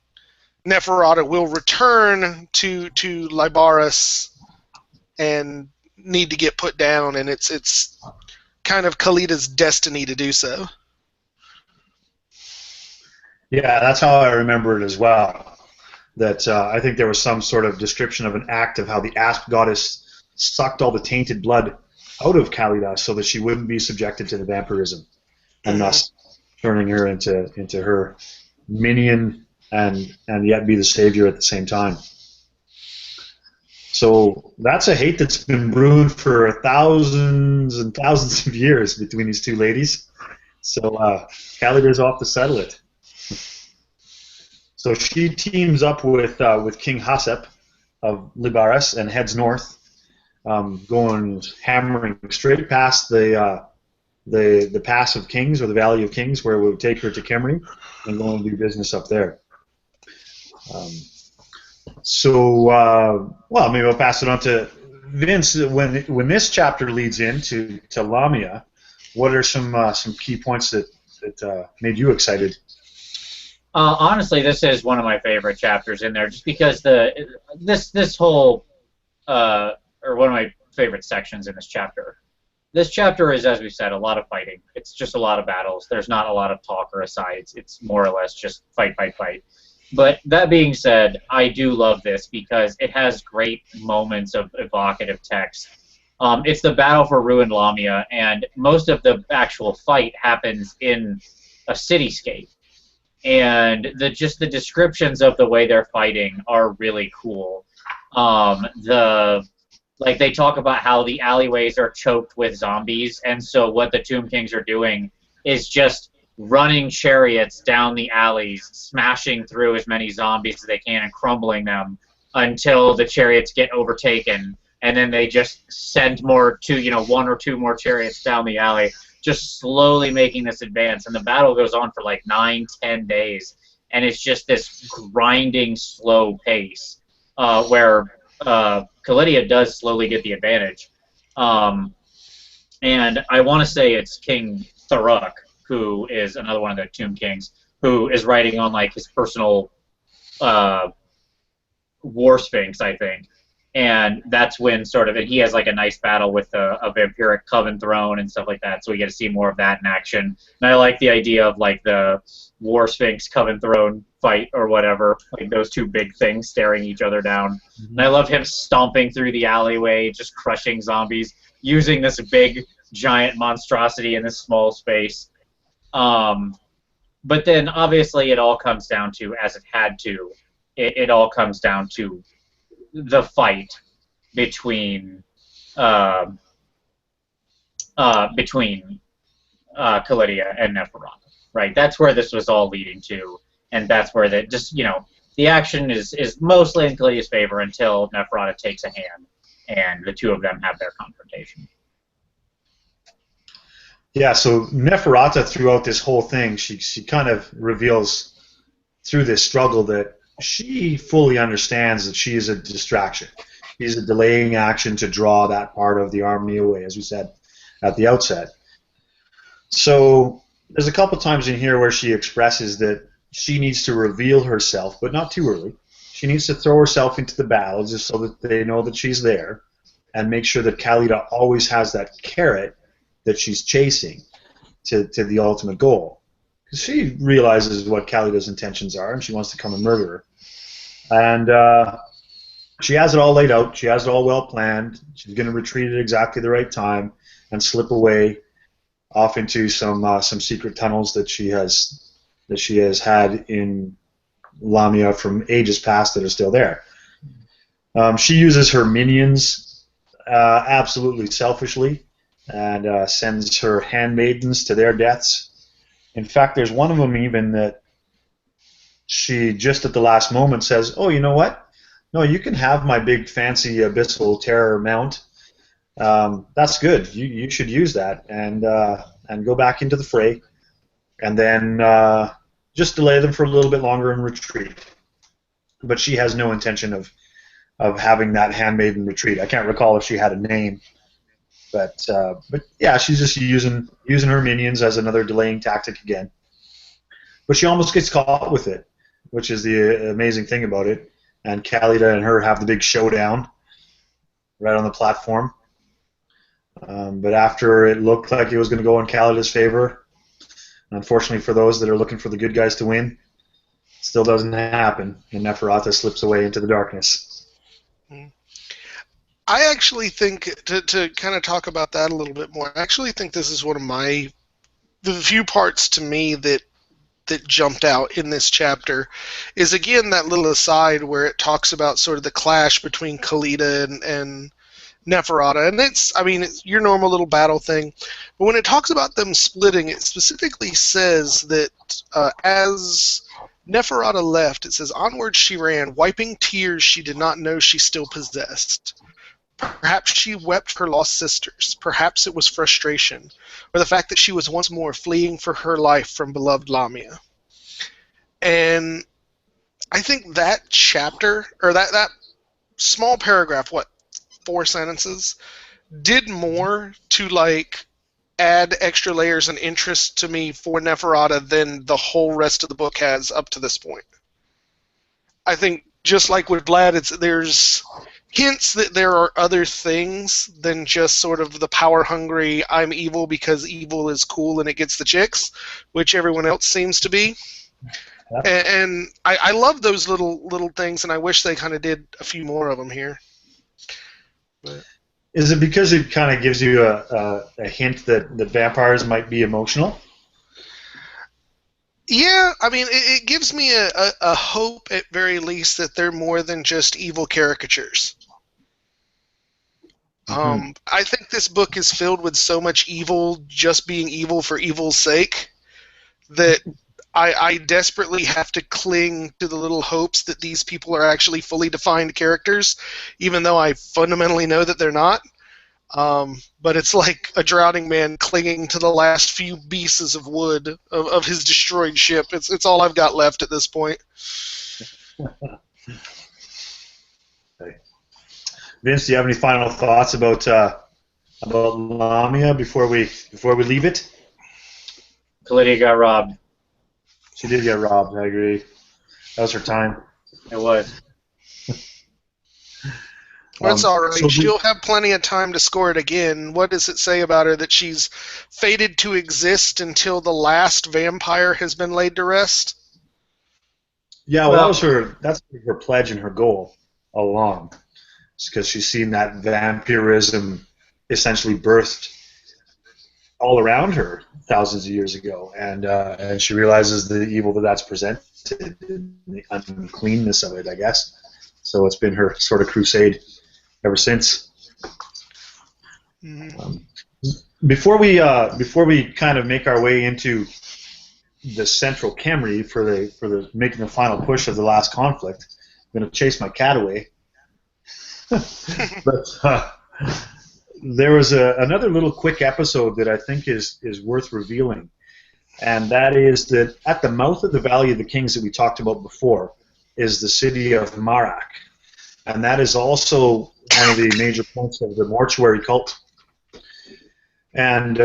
Neferata will return to Libaris and need to get put down, and it's kind of Khalid's destiny to do so. Yeah, that's how I remember it as well. That I think there was some sort of description of an act of how the asp goddess sucked all the tainted blood out of Khalida so that she wouldn't be subjected to the vampirism, and thus turning her into her minion and yet be the savior at the same time. So that's a hate that's been brewing for thousands and thousands of years between these two ladies. So Khalida's off to settle it. So she teams up with King Hasep of Libaris and heads north, going hammering straight past the Pass of Kings or the Valley of Kings, where it would take her to Khemri, and go and do business up there. Well, maybe I'll pass it on to Vince. When this chapter leads into Lamia, what are some key points that made you excited? Honestly, this is one of my favorite chapters in there, just because this whole or one of my favorite sections in this chapter. This chapter is, as we said, a lot of fighting. It's just a lot of battles. There's not a lot of talk or asides. It's more or less just fight, fight, fight. But that being said, I do love this because it has great moments of evocative text. It's the battle for ruined Lamia, and most of the actual fight happens in a cityscape. And just the descriptions of the way they're fighting are really cool. Like they talk about how the alleyways are choked with zombies, and so what the Tomb Kings are doing is just running chariots down the alleys, smashing through as many zombies as they can and crumbling them until the chariots get overtaken, and then they just send one or two more chariots down the alley, just slowly making this advance. And the battle goes on for like 9-10 days, and it's just this grinding, slow pace where Khalidia does slowly get the advantage. And I want to say it's King Tharuk, who is another one of the Tomb Kings, who is riding on like his personal war sphinx, I think. And that's when and he has like a nice battle with a vampiric coven throne and stuff like that, so we get to see more of that in action. And I like the idea of like the war sphinx coven throne fight or whatever, like those two big things staring each other down. And I love him stomping through the alleyway, just crushing zombies, using this big giant monstrosity in this small space. But then obviously it all comes down to, as it had to, it all comes down to the fight between Khalidia and Neferata, right? That's where this was all leading to, and that's where the action is mostly in Khalidia's favor until Neferata takes a hand, and the two of them have their confrontation. Yeah, so Neferata, throughout this whole thing, she kind of reveals through this struggle that she fully understands that she is a distraction. She's a delaying action to draw that part of the army away, as we said at the outset. So there's a couple times in here where she expresses that she needs to reveal herself, but not too early. She needs to throw herself into the battle just so that they know that she's there, and make sure that Khalida always has that carrot that she's chasing to the ultimate goal. Because she realizes what Khalida's intentions are, and she wants to come and murder her. And she has it all laid out. She has it all well planned. She's going to retreat at exactly the right time and slip away off into some secret tunnels that she has had in Lamia from ages past that are still there. She uses her minions absolutely selfishly and sends her handmaidens to their deaths. In fact, there's one of them even that she, just at the last moment, says, "Oh, you know what? No, you can have my big fancy abyssal terror mount. That's good. You should use that and go back into the fray, and then just delay them for a little bit longer and retreat." But she has no intention of having that handmaiden retreat. I can't recall if she had a name. But yeah, she's just using her minions as another delaying tactic again. But she almost gets caught with it, which is the amazing thing about it. And Khalida and her have the big showdown right on the platform. But after it looked like it was going to go in Khalida's favor, unfortunately for those that are looking for the good guys to win, it still doesn't happen, and Neferata slips away into the darkness. I actually think, to kind of talk about that a little bit more, I actually think this is one of the few parts to me that jumped out in this chapter is, again, that little aside where it talks about sort of the clash between Khalida and Neferata. And it's your normal little battle thing. But when it talks about them splitting, it specifically says that as Neferata left, it says, onward she ran, wiping tears she did not know she still possessed. Perhaps she wept her lost sisters. Perhaps it was frustration, or the fact that she was once more fleeing for her life from beloved Lamia. And I think that chapter, or that small paragraph, 4 sentences, did more to add extra layers and interest to me for Neferata than the whole rest of the book has up to this point. I think, just like with Vlad, there's hints that there are other things than just sort of the power-hungry, I'm evil because evil is cool and it gets the chicks, which everyone else seems to be. Yeah. And I love those little things, and I wish they kind of did a few more of them here. But. Is it because it kind of gives you a hint that vampires might be emotional? Yeah, I mean, it gives me a hope, at very least, that they're more than just evil caricatures. Mm-hmm. I think this book is filled with so much evil, just being evil for evil's sake, that I desperately have to cling to the little hopes that these people are actually fully defined characters, even though I fundamentally know that they're not. But it's like a drowning man clinging to the last few pieces of wood of his destroyed ship. It's all I've got left at this point. Okay. Vince, do you have any final thoughts about Lamia before we leave it? Khalida got robbed. She did get robbed. I agree. That was her time. It was. That's all right. She'll have plenty of time to score it again. What does it say about her that she's fated to exist until the last vampire has been laid to rest? Yeah, well, that's her pledge and her goal all along. It's because she's seen that vampirism essentially birthed all around her thousands of years ago, and she realizes the evil that's presented, and the uncleanness of it, I guess. So it's been her sort of crusade ever since. Mm-hmm. Before we kind of make our way into the central Khemri for the making the final push of the last conflict, I'm going to chase my cat away. But there was another little quick episode that I think is worth revealing, and that is that at the mouth of the Valley of the Kings that we talked about before is the city of Marac, and that is also one of the major points of the mortuary cult. And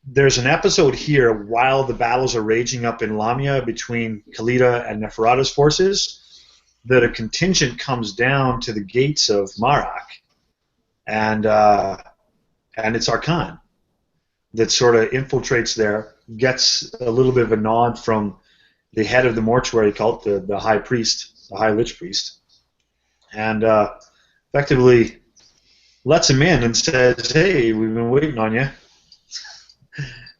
there's an episode here while the battles are raging up in Lamia between Khalida and Neferata's forces that a contingent comes down to the gates of Marac, and it's Arkhan that sort of infiltrates there, gets a little bit of a nod from the head of the mortuary cult, the high priest, the high lich priest, and effectively lets him in and says, "Hey, we've been waiting on you,"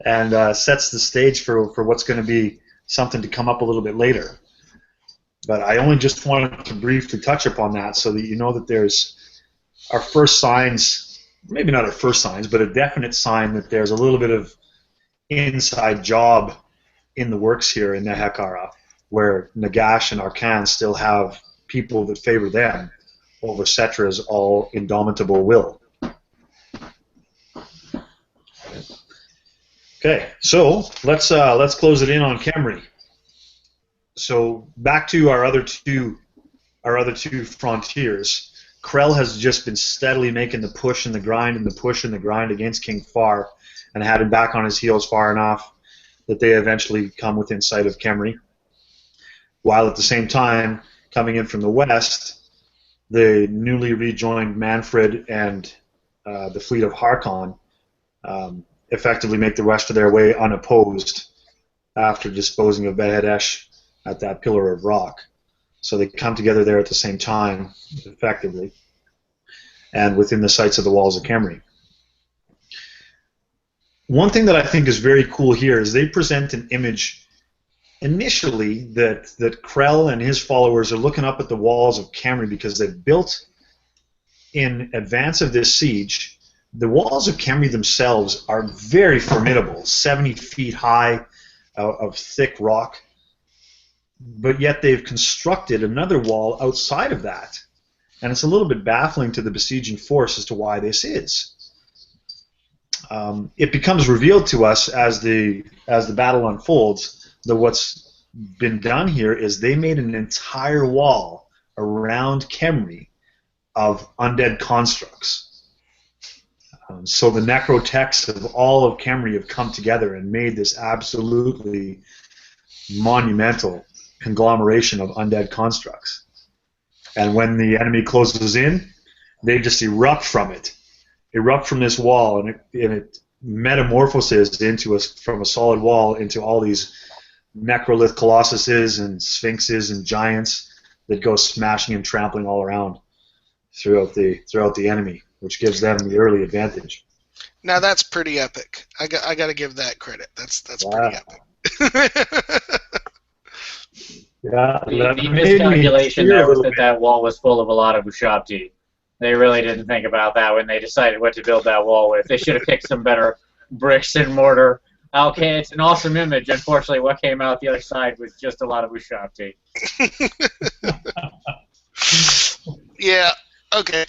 and sets the stage for what's going to be something to come up a little bit later. But I only just wanted to briefly touch upon that so that you know that there's our first signs, maybe not our first signs, but a definite sign that there's a little bit of inside job in the works here in Neferata, where Nagash and Arkhan still have people that favor them over Settra's all indomitable will. Okay, so let's close it in on Khemri. So back to our other two frontiers. Krell has just been steadily making the push and the grind and the push and the grind against King Far, and had him back on his heels far enough that they eventually come within sight of Khemri. While at the same time, coming in from the west, the newly rejoined Mannfred and the fleet of Arkhan effectively make the rest of their way unopposed after disposing of Behedesh at that pillar of rock. So they come together there at the same time, effectively, and within the sights of the walls of Khemri. One thing that I think is very cool here is they present an image initially that Krell and his followers are looking up at the walls of Khemri because they've built, in advance of this siege, the walls of Khemri themselves are very formidable, 70 feet high of thick rock, but yet they've constructed another wall outside of that. And it's a little bit baffling to the besieging force as to why this is. It becomes revealed to us as the battle unfolds that what's been done here is they made an entire wall around Khemri of undead constructs. So the necrotechs of all of Khemri have come together and made this absolutely monumental conglomeration of undead constructs. And when the enemy closes in, they just erupt from it. Erupt from this wall, and it metamorphoses from a solid wall into all these necrolith colossuses and sphinxes and giants that go smashing and trampling all around throughout the enemy, which gives them the early advantage. Now that's pretty epic. I got to give that credit. That's pretty epic. Yeah, the miscalculation there was that wall was full of a lot of Ushabti. They really didn't think about that when they decided what to build that wall with. They should have picked some better bricks and mortar. Okay, it's an awesome image. Unfortunately, what came out the other side was just a lot of Ushabti. Yeah, okay.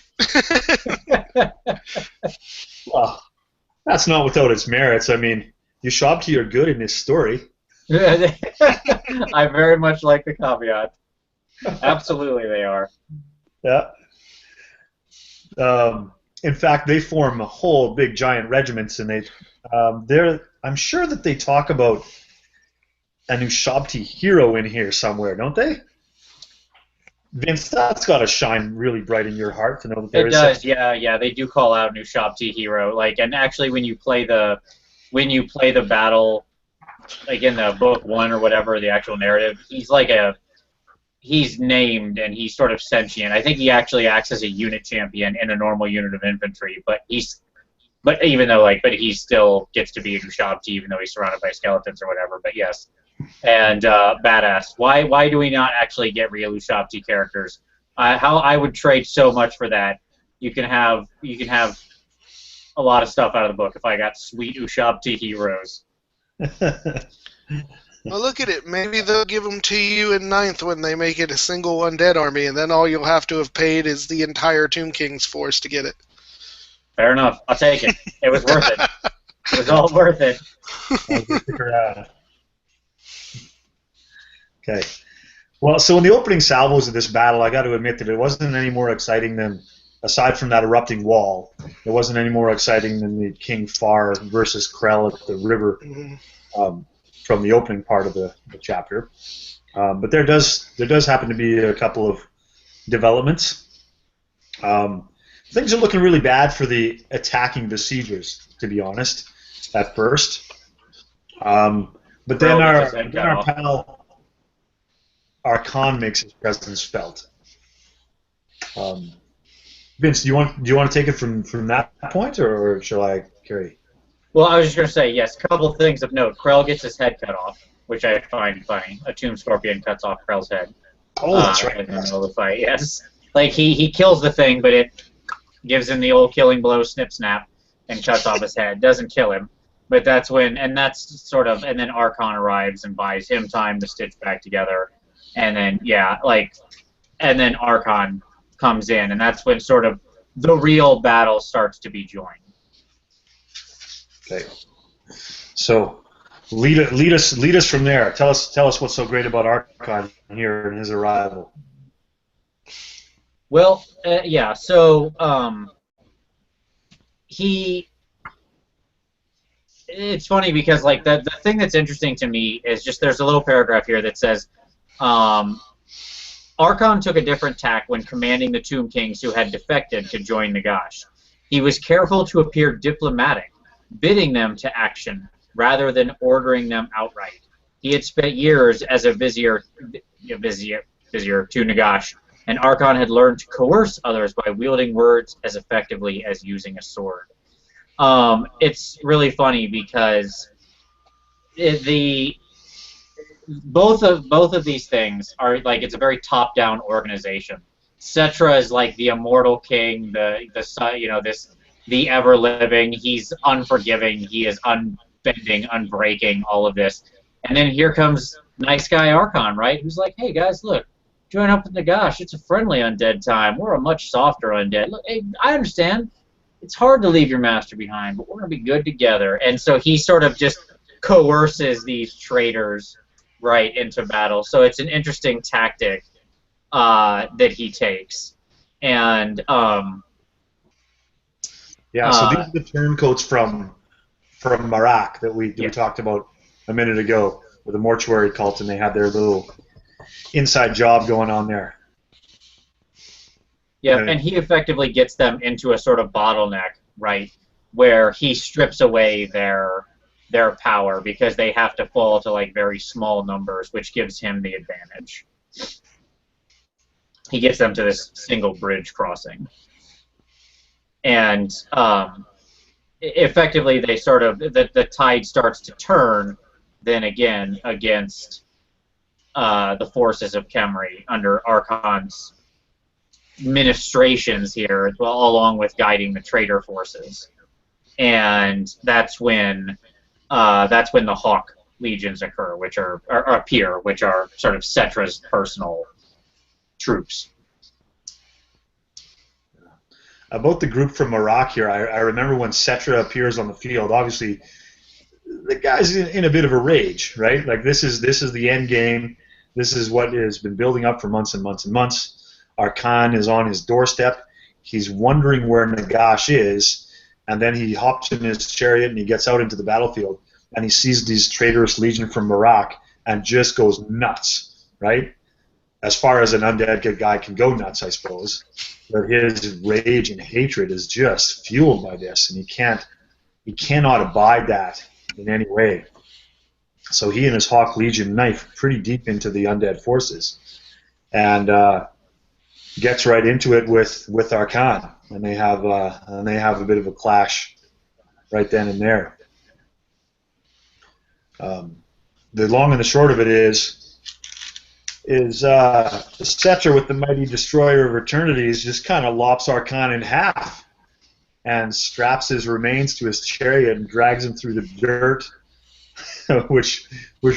Well, that's not without its merits. I mean, Ushabti are good in this story. I very much like the caveat. Absolutely, they are. Yeah. In fact, they form a whole big giant regiments, and I'm sure that they talk about an Ushabti hero in here somewhere, don't they? Vince, that's got to shine really bright in your heart to know that there is. It does, yeah. They do call out an Ushabti hero, and actually, when you play the battle, like in the book 1 or whatever, the actual narrative, he's named and he's sort of sentient. I think he actually acts as a unit champion in a normal unit of infantry, but he still gets to be a Ushabti even though he's surrounded by skeletons or whatever. But yes, and badass. Why do we not actually get real Ushabti characters? How I would trade so much for that. You can have a lot of stuff out of the book if I got sweet Ushabti heroes. Well, look at it. Maybe they'll give them to you in 9th when they make it a single undead army, and then all you'll have to have paid is the entire Tomb King's force to get it. Fair enough. I'll take it. It was worth it. It was all worth it. Okay. Well, so in the opening salvos of this battle, I got to admit that it wasn't any more exciting than, aside from that erupting wall, it wasn't any more exciting than the King Far versus Krell at the river from the opening part of the chapter. But there does happen to be a couple of developments. Things are looking really bad for the attacking besiegers, to be honest, at first. But then our pal Arkhan makes his presence felt. Vince, do you want to take it from that point, or shall I carry? Well, I was just going to say, yes, a couple things of note. Krell gets his head cut off, which I find funny. A tomb scorpion cuts off Krell's head. Oh, that's right. In the middle of the fight, yes. Like, he kills the thing, but it gives him the old killing blow, snip, snap, and cuts off his head. Doesn't kill him. But that's when, and then Arkhan arrives and buys him time to stitch back together. And then, and then Arkhan comes in, and that's when sort of the real battle starts to be joined. Okay. So, lead us from there. Tell us what's so great about Arkhan here and his arrival. Well, yeah. So he. It's funny because like the thing that's interesting to me is just there's a little paragraph here that says, um, Arkhan took a different tack when commanding the Tomb Kings who had defected to join Nagash. He was careful to appear diplomatic, bidding them to action rather than ordering them outright. He had spent years as a vizier to Nagash, and Arkhan had learned to coerce others by wielding words as effectively as using a sword. It's really funny because the both of these things are like it's a very top-down organization. Settra is like the immortal king, the ever living. He's unforgiving. He is unbending, unbreaking. All of this, and then here comes nice guy Arkhan, right? Who's like, hey guys, look, join up with Nagash. It's a friendly undead time. We're a much softer undead. Look, hey, I understand. It's hard to leave your master behind, but we're gonna be good together. And so he sort of just coerces these traitors right into battle. So it's an interesting tactic that he takes. And Yeah, so these are the turncoats from Marac that we talked about a minute ago with the mortuary cult, and they had their little inside job going on there. Yeah, and he effectively gets them into a sort of bottleneck, right, where he strips away their power because they have to fall to like very small numbers, which gives him the advantage. He gets them to this single bridge crossing, and effectively they sort of the tide starts to turn then again against the forces of Khemri under Arkhan's ministrations here, well, along with guiding the traitor forces, and that's when the Hawk legions occur, which appear, which are sort of Settra's personal troops. About the group from Marac here, I remember when Settra appears on the field. Obviously, the guy's in a bit of a rage, right? Like this is the end game. This is what has been building up for months and months and months. Arkhan is on his doorstep. He's wondering where Nagash is, and then he hops in his chariot and he gets out into the battlefield, and he sees these traitorous legion from Marac and just goes nuts, right? As far as an undead guy can go nuts, I suppose. But his rage and hatred is just fueled by this, and he cannot abide that in any way. So he and his Hawk Legion knife pretty deep into the undead forces, and gets right into it with Arkhan, and they have a bit of a clash right then and there. The long and the short of it is Settra with the mighty destroyer of eternities just kind of lops Arkhan in half and straps his remains to his chariot and drags him through the dirt, which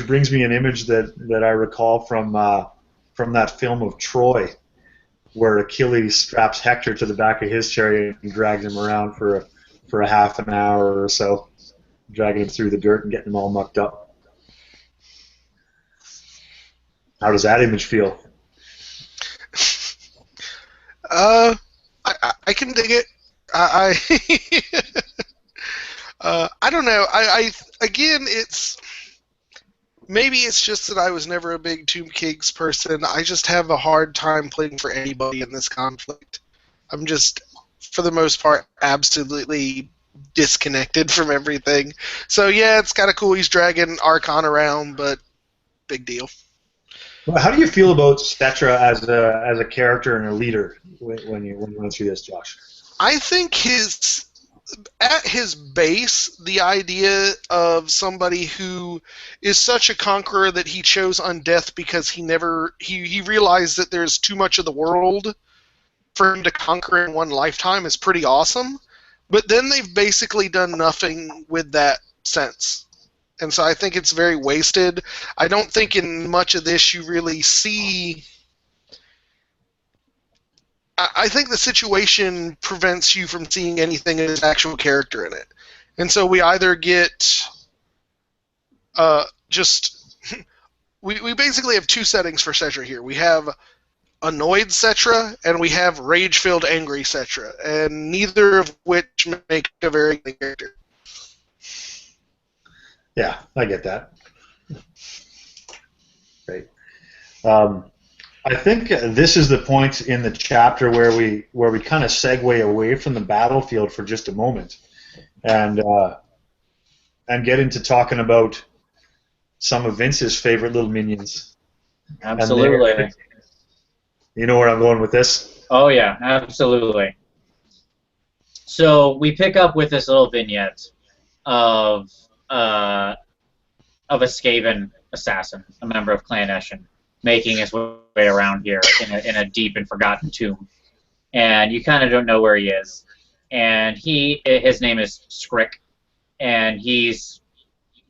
brings me an image that I recall from that film of Troy, where Achilles straps Hector to the back of his chariot and drags him around for a half an hour or so, dragging him through the dirt and getting him all mucked up. How does that image feel? I can dig it. I don't know. Again, maybe it's just that I was never a big Tomb Kings person. I just have a hard time playing for anybody in this conflict. I'm just, for the most part, absolutely disconnected from everything. So yeah, it's kind of cool he's dragging Arkhan around, but big deal. Well, how do you feel about Settra as a character and a leader when you went through this, Josh? I think at his base, the idea of somebody who is such a conqueror that he chose undeath because he realized that there's too much of the world for him to conquer in one lifetime is pretty awesome. But then they've basically done nothing with that sense. And so I think it's very wasted. I don't think in much of this you really see... I think the situation prevents you from seeing anything as an actual character in it. And so we either get we basically have two settings for Settra here. We have annoyed Settra, and we have rage-filled angry Settra, and neither of which make a very good character. Yeah, I get that. Great. I think this is the point in the chapter where we kind of segue away from the battlefield for just a moment, and get into talking about some of Vince's favorite little minions. Absolutely. You know where I'm going with this? Oh yeah, absolutely. So we pick up with this little vignette of a Skaven assassin, a member of Clan Eshin, making his way around here in a deep and forgotten tomb, and you kind of don't know where he is. And his name is Skrik, and he's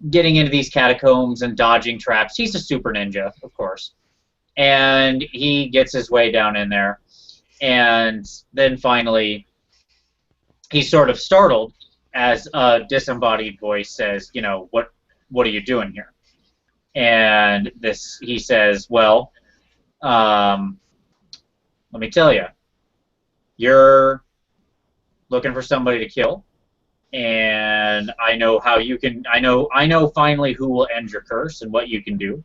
getting into these catacombs and dodging traps. He's a super ninja, of course, and he gets his way down in there, and then finally he's sort of startled as a disembodied voice says, you know, what are you doing here? And he says, well, let me tell you, you're looking for somebody to kill, and I know how you can. I know finally who will end your curse and what you can do,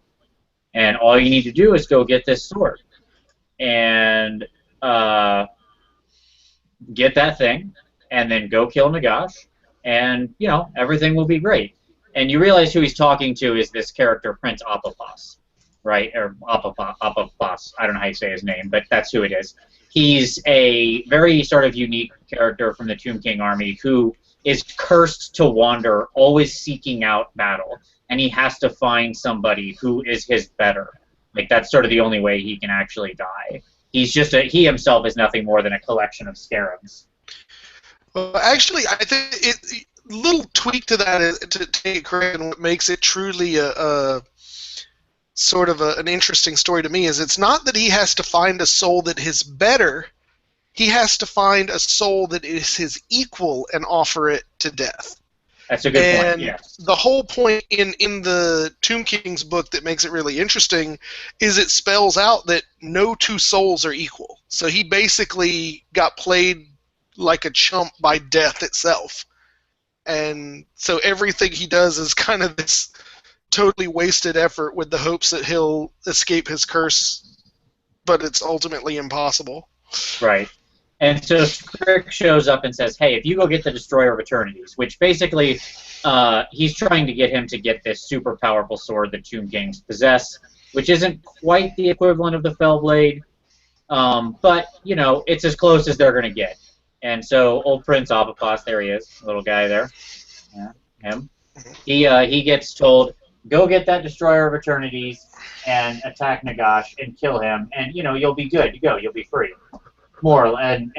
and all you need to do is go get this sword and get that thing, and then go kill Nagash, and you know everything will be great. And you realize who he's talking to is this character, Prince Apophos, right? Or Apophos. I don't know how you say his name, but that's who it is. He's a very sort of unique character from the Tomb King army who is cursed to wander, always seeking out battle, and he has to find somebody who is his better. Like, that's sort of the only way he can actually die. He himself is nothing more than a collection of scarabs. Well, actually, I think little tweak to that is, to take credit, and what makes it truly a sort of an interesting story to me is it's not that he has to find a soul that is better. He has to find a soul that is his equal and offer it to death. That's a good point, yes. The whole point in the Tomb King's book that makes it really interesting is it spells out that no two souls are equal. So he basically got played like a chump by death itself. And so everything he does is kind of this totally wasted effort with the hopes that he'll escape his curse, but it's ultimately impossible. Right. And so Skrik shows up and says, hey, if you go get the Destroyer of Eternities, which basically he's trying to get him to get this super powerful sword that Tomb Kings possess, which isn't quite the equivalent of the Fellblade, but, you know, it's as close as they're going to get. And so old Prince Apophos, there he is, little guy there, yeah, him. He gets told, go get that Destroyer of Eternities and attack Nagash and kill him, and you know you'll be good. You'll be free. And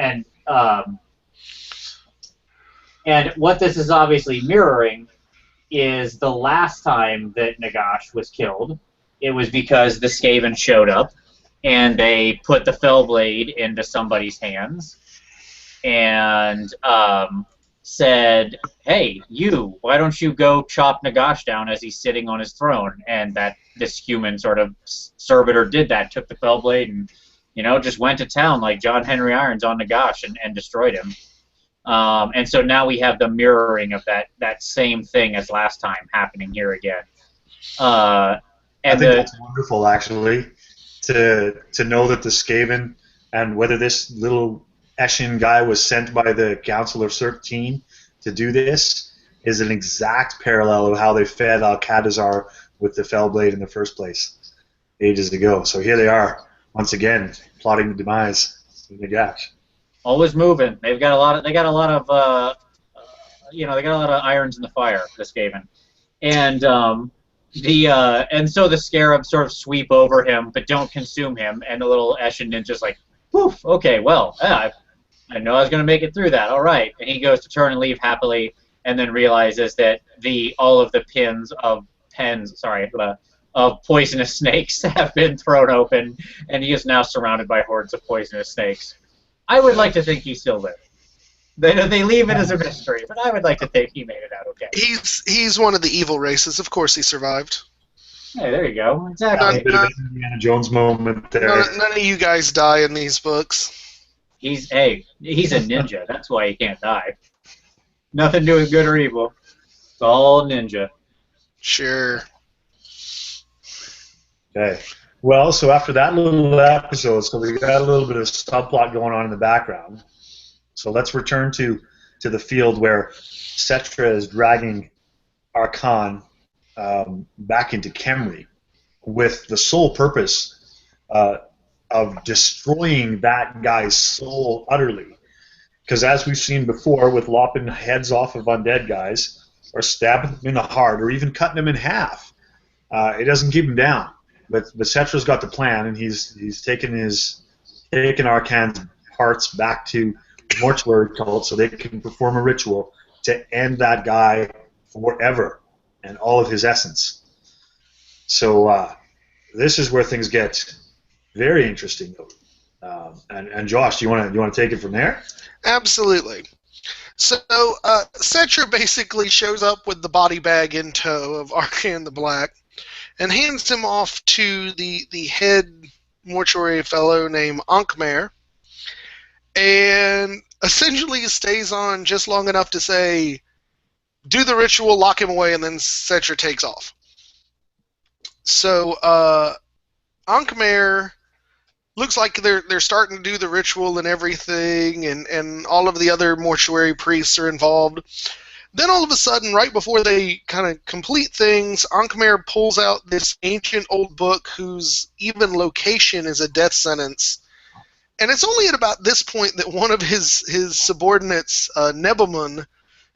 what this is obviously mirroring is the last time that Nagash was killed. It was because the Skaven showed up and they put the Fellblade into somebody's hands and said, hey, why don't you go chop Nagash down as he's sitting on his throne? And this human sort of servitor did that, took the Fellblade and, you know, just went to town like John Henry Irons on Nagash and destroyed him. And so now we have the mirroring of that same thing as last time happening here again. I think that's wonderful, actually, to know that the Skaven, and whether this little Eshin guy was sent by the Council of 13 to do this, is an exact parallel of how they fed Al-Qadazar with the Fellblade in the first place ages ago. So here they are, once again, plotting the demise of Nagash. Always moving. They got a lot of irons in the fire, the Skaven. And and so the scarabs sort of sweep over him, but don't consume him. And the little Eshin ninja's like, "Poof! Okay, well, I know I was going to make it through that. All right." And he goes to turn and leave happily, and then realizes that all of the of poisonous snakes have been thrown open, and he is now surrounded by hordes of poisonous snakes. I would like to think he still lived. They leave it as a mystery, but I would like to think he made it out okay. He's one of the evil races. Of course he survived. Hey, there you go. A Exactly. bit of an Indiana Jones moment there. None of you guys die in these books. He's a ninja. That's why he can't die. Nothing doing good or evil. It's all ninja. Sure. Okay. Well, so after that little episode, so we got a little bit of subplot going on in the background. So let's return to the field where Settra is dragging Arkhan back into Khemri with the sole purpose of destroying that guy's soul utterly. Because as we've seen before, with lopping heads off of undead guys, or stabbing them in the heart, or even cutting them in half, it doesn't keep him down. But Settra's got the plan, and he's taken Arkhan's parts back to the mortuary cult so they can perform a ritual to end that guy forever and all of his essence. So this is where things get very interesting. And Josh, do you want to take it from there? Absolutely. So Settra basically shows up with the body bag in tow of Arkhan the Black and hands him off to the head mortuary fellow named Ankmer, and essentially stays on just long enough to say, do the ritual, lock him away, and then Settra takes off. So Ankmer looks like they're starting to do the ritual and everything, and all of the other mortuary priests are involved. Then all of a sudden, right before they kind of complete things, Ankmer pulls out this ancient old book whose even location is a death sentence. And it's only at about this point that one of his subordinates, Nebumun,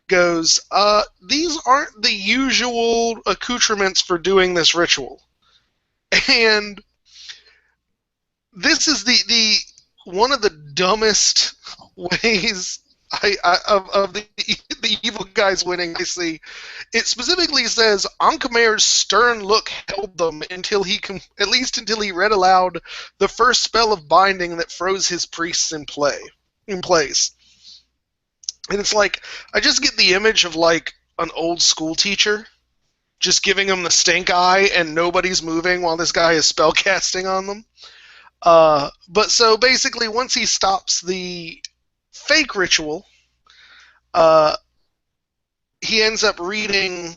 goes, these aren't the usual accoutrements for doing this ritual. And this is the one of the dumbest ways of the evil guys winning. I see. It specifically says Ankmer's stern look held them until at least until he read aloud the first spell of binding that froze his priests in place. And it's like, I just get the image of like an old school teacher just giving them the stink eye and nobody's moving while this guy is spellcasting on them. But so basically, once he stops the fake ritual, he ends up reading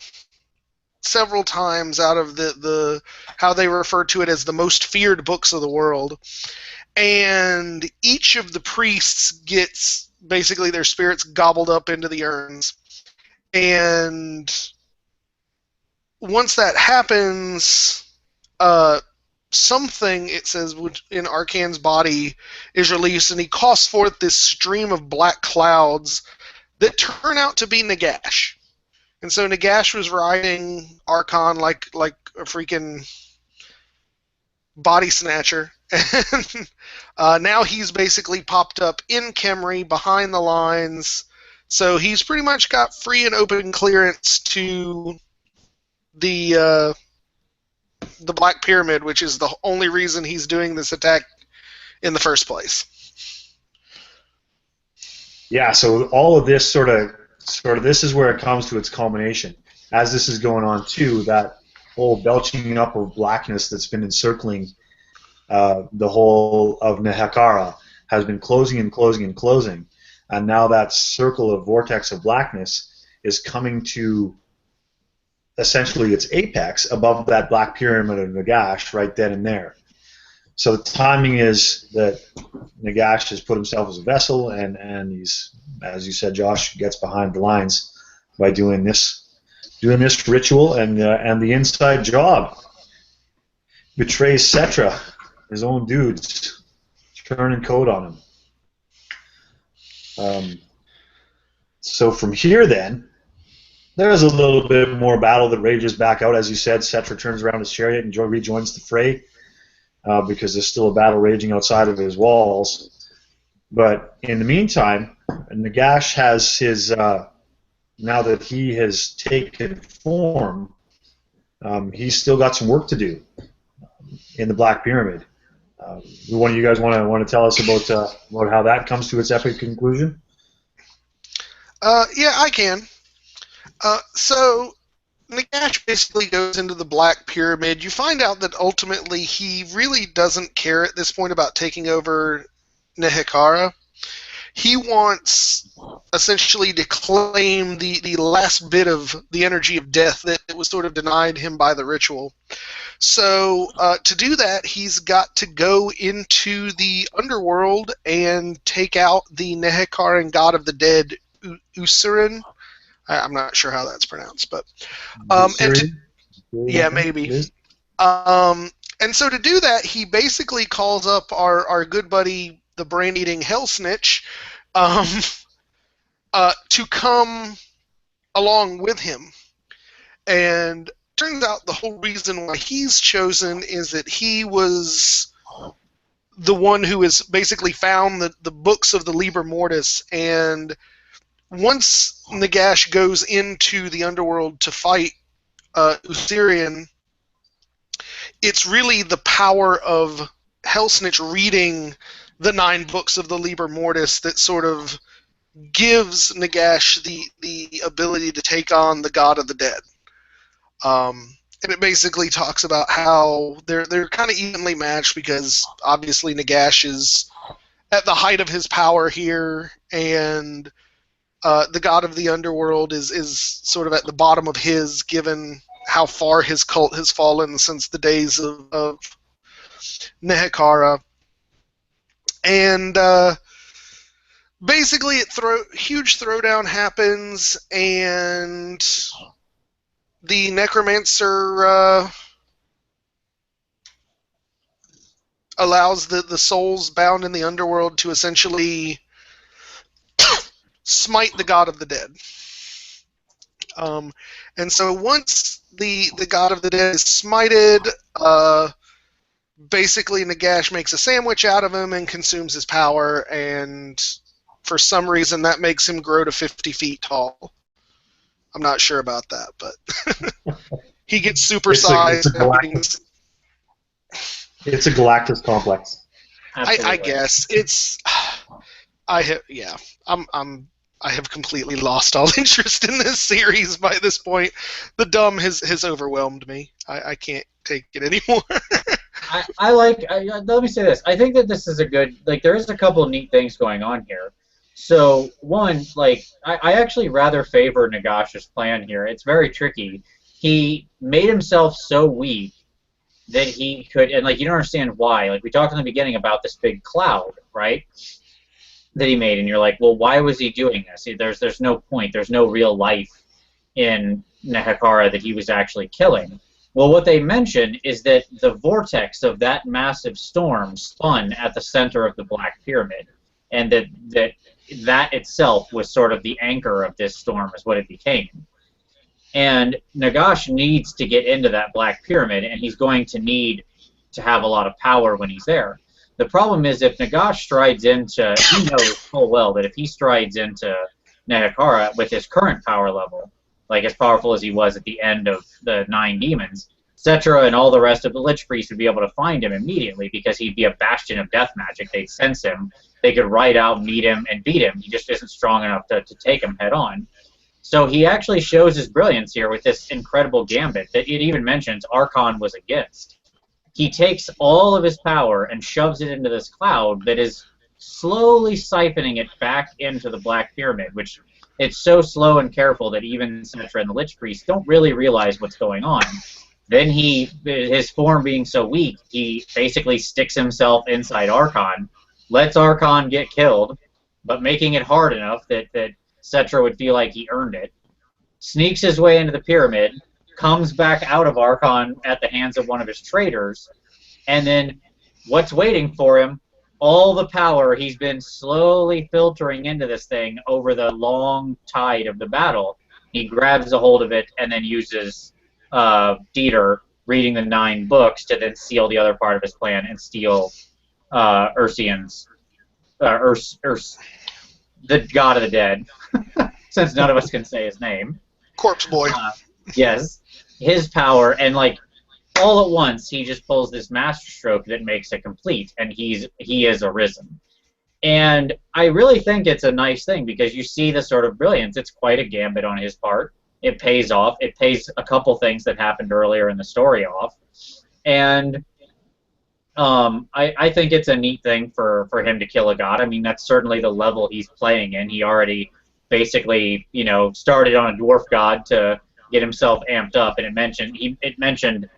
several times out of the how they refer to it as the most feared books of the world, and each of the priests gets basically their spirits gobbled up into the urns, and once that happens, something, it says, in Arkhan's body is released, and he coughs forth this stream of black clouds that turn out to be Nagash. And so Nagash was riding Arkhan like a freaking body snatcher. And now he's basically popped up in Khemri behind the lines. So he's pretty much got free and open clearance to the Black Pyramid, which is the only reason he's doing this attack in the first place. Yeah, so all of this sort of this is where it comes to its culmination. As this is going on too, that whole belching up of blackness that's been encircling the whole of Neferata has been closing and closing and closing, and now that circle of vortex of blackness is coming to essentially its apex above that Black Pyramid of Nagash right then and there. So the timing is that Nagash has put himself as a vessel, and he's, as you said, Josh, gets behind the lines by doing this ritual, and the inside job betrays Settra, his own dudes, turning code on him. So from here, then, there's a little bit more battle that rages back out. As you said, Settra turns around his chariot and rejoins the fray because there's still a battle raging outside of his walls. But in the meantime, Nagash has his, now that he has taken form, he's still got some work to do in the Black Pyramid. One of you guys want to tell us about how that comes to its epic conclusion? Yeah, I can. So Nagash basically goes into the Black Pyramid. You find out that ultimately he really doesn't care at this point about taking over Neferata. He wants essentially to claim the last bit of the energy of death that was sort of denied him by the ritual. So to do that, he's got to go into the underworld and take out the Neferata god of the dead, Usurin. I'm not sure how that's pronounced, but yeah, maybe. And so to do that, he basically calls up our good buddy, the brain-eating hell snitch, to come along with him. And turns out the whole reason why he's chosen is that he was the one who has basically found the books of the Liber Mortis, and once Nagash goes into the underworld to fight Usurin, it's really the power of Hellsnitch reading the 9 books of the Liber Mortis that sort of gives Nagash the ability to take on the god of the dead. And it basically talks about how they're kind of evenly matched because obviously Nagash is at the height of his power here, and the god of the underworld is sort of at the bottom of his, given how far his cult has fallen since the days of Neferata. And basically, huge throwdown happens, and the necromancer allows the souls bound in the underworld to essentially smite the god of the dead. And so once the god of the dead is smited, basically Nagash makes a sandwich out of him and consumes his power, and for some reason that makes him grow to 50 feet tall. I'm not sure about that, but he gets supersized. It's a Galactus complex. I guess it's. I have completely lost all interest in this series by this point. The dumb has overwhelmed me. I can't take it anymore. Let me say this. I think that this is a good, there is a couple of neat things going on here. So, one, I actually rather favor Nagash's plan here. It's very tricky. He made himself so weak that he could, and, you don't understand why. We talked in the beginning about this big cloud, right, that he made, and you're like, well, why was he doing this? There's no point. There's no real life in Neferata that he was actually killing. Well, what they mention is that the vortex of that massive storm spun at the center of the Black Pyramid, and that itself was sort of the anchor of this storm, is what it became. And Nagash needs to get into that Black Pyramid, and he's going to need to have a lot of power when he's there. The problem is if Nagash strides into, he knows full well that if he strides into Neferata with his current power level, as powerful as he was at the end of the 9 demons, Settra and all the rest of the Lich Priests would be able to find him immediately because he'd be a bastion of death magic. They'd sense him. They could ride out, meet him, and beat him. He just isn't strong enough to take him head on. So he actually shows his brilliance here with this incredible gambit that it even mentions Arkhan was against. He takes all of his power and shoves it into this cloud that is slowly siphoning it back into the Black Pyramid, which it's so slow and careful that even Settra and the Lich Priests don't really realize what's going on. Then his form being so weak, he basically sticks himself inside Arkhan, lets Arkhan get killed, but making it hard enough that Settra would feel like he earned it, sneaks his way into the pyramid, comes back out of Arkhan at the hands of one of his traitors, and then what's waiting for him? All the power he's been slowly filtering into this thing over the long tide of the battle. He grabs a hold of it and then uses Dieter reading the 9 books to then seal the other part of his plan and steal Ursian's the god of the dead, since none of us can say his name. Corpse Boy. Yes, his power, and all at once he just pulls this masterstroke that makes it complete, and he is arisen. And I really think it's a nice thing because you see the sort of brilliance. It's quite a gambit on his part. it pays off. It pays a couple things that happened earlier in the story off, and I think it's a neat thing for him to kill a god. I mean, that's certainly the level he's playing in. He already basically, started on a dwarf god to get himself amped up, and it mentioned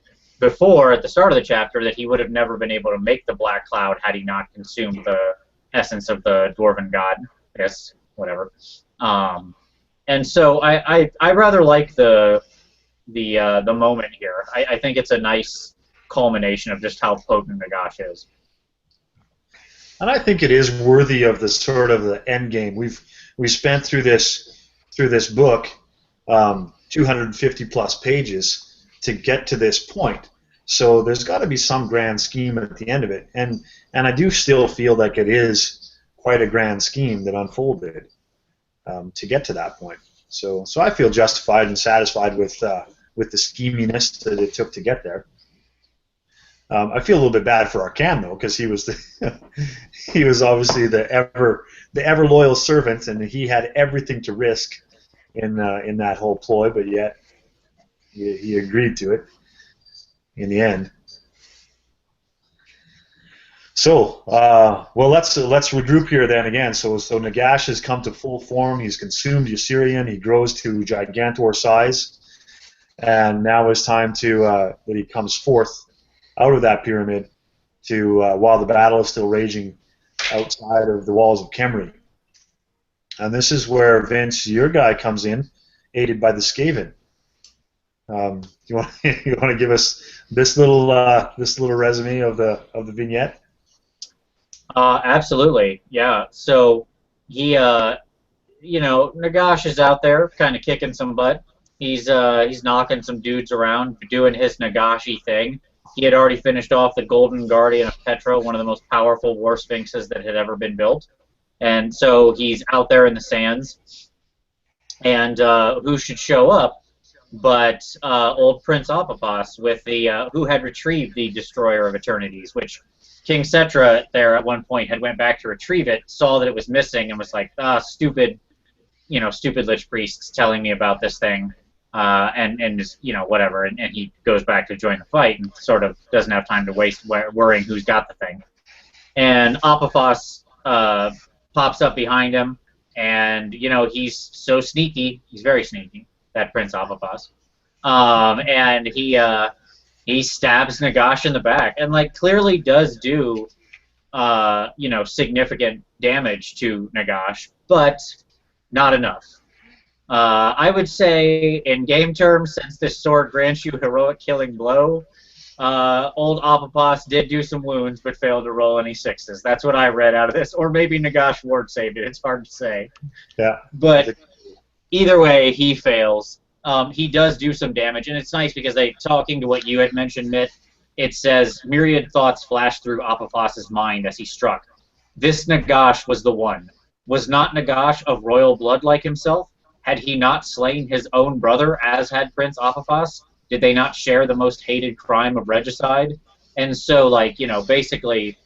before at the start of the chapter that he would have never been able to make the Black Cloud had he not consumed the essence of the dwarven god. I guess whatever. And so I rather like the moment here. I think it's a nice culmination of just how potent Nagash is. And I think it is worthy of the sort of the end game. We spent through this book 250 plus pages to get to this point. So there's got to be some grand scheme at the end of it, and I do still feel like it is quite a grand scheme that unfolded to get to that point. So I feel justified and satisfied with the scheminess that it took to get there. I feel a little bit bad for Arkhan though, because he was he was obviously the ever loyal servant, and he had everything to risk in that whole ploy, but yet he agreed to it in the end. So, well, let's regroup here then again. So Nagash has come to full form. He's consumed Ysirian. He grows to Gigantor size, and now it's time that he comes forth out of that pyramid to while the battle is still raging outside of the walls of Khemri. And this is where Vince, your guy, comes in, aided by the Skaven. You want to give us this little resume of the vignette? Absolutely, yeah. So he, Nagash is out there, kind of kicking some butt. He's knocking some dudes around, doing his Nagashi thing. He had already finished off the Golden Guardian of Petra, one of the most powerful war sphinxes that had ever been built. And so he's out there in the sands. And who should show up but old Prince Apophos, with who had retrieved the Destroyer of Eternities, which King Settra there at one point had went back to retrieve it, saw that it was missing, and was like, stupid Lich priests telling me about this thing. And just, whatever, and he goes back to join the fight and sort of doesn't have time to waste worrying who's got the thing. And Apophos pops up behind him, and, he's so sneaky, he's very sneaky, that Prince Apophos. And he stabs Nagash in the back, and, clearly does do, significant damage to Nagash, but not enough. I would say, in game terms, since this sword grants you heroic killing blow, old Apophos did do some wounds, but failed to roll any sixes. That's what I read out of this. Or maybe Nagash ward saved it. It's hard to say. Yeah. But either way, he fails. He does do some damage, and it's nice because, talking to what you had mentioned, Mitt, it says, myriad thoughts flashed through Apophos' mind as he struck. This Nagash was the one. Was not Nagash of royal blood like himself? Had he not slain his own brother, as had Prince Apophos? Did they not share the most hated crime of regicide? And so, basically,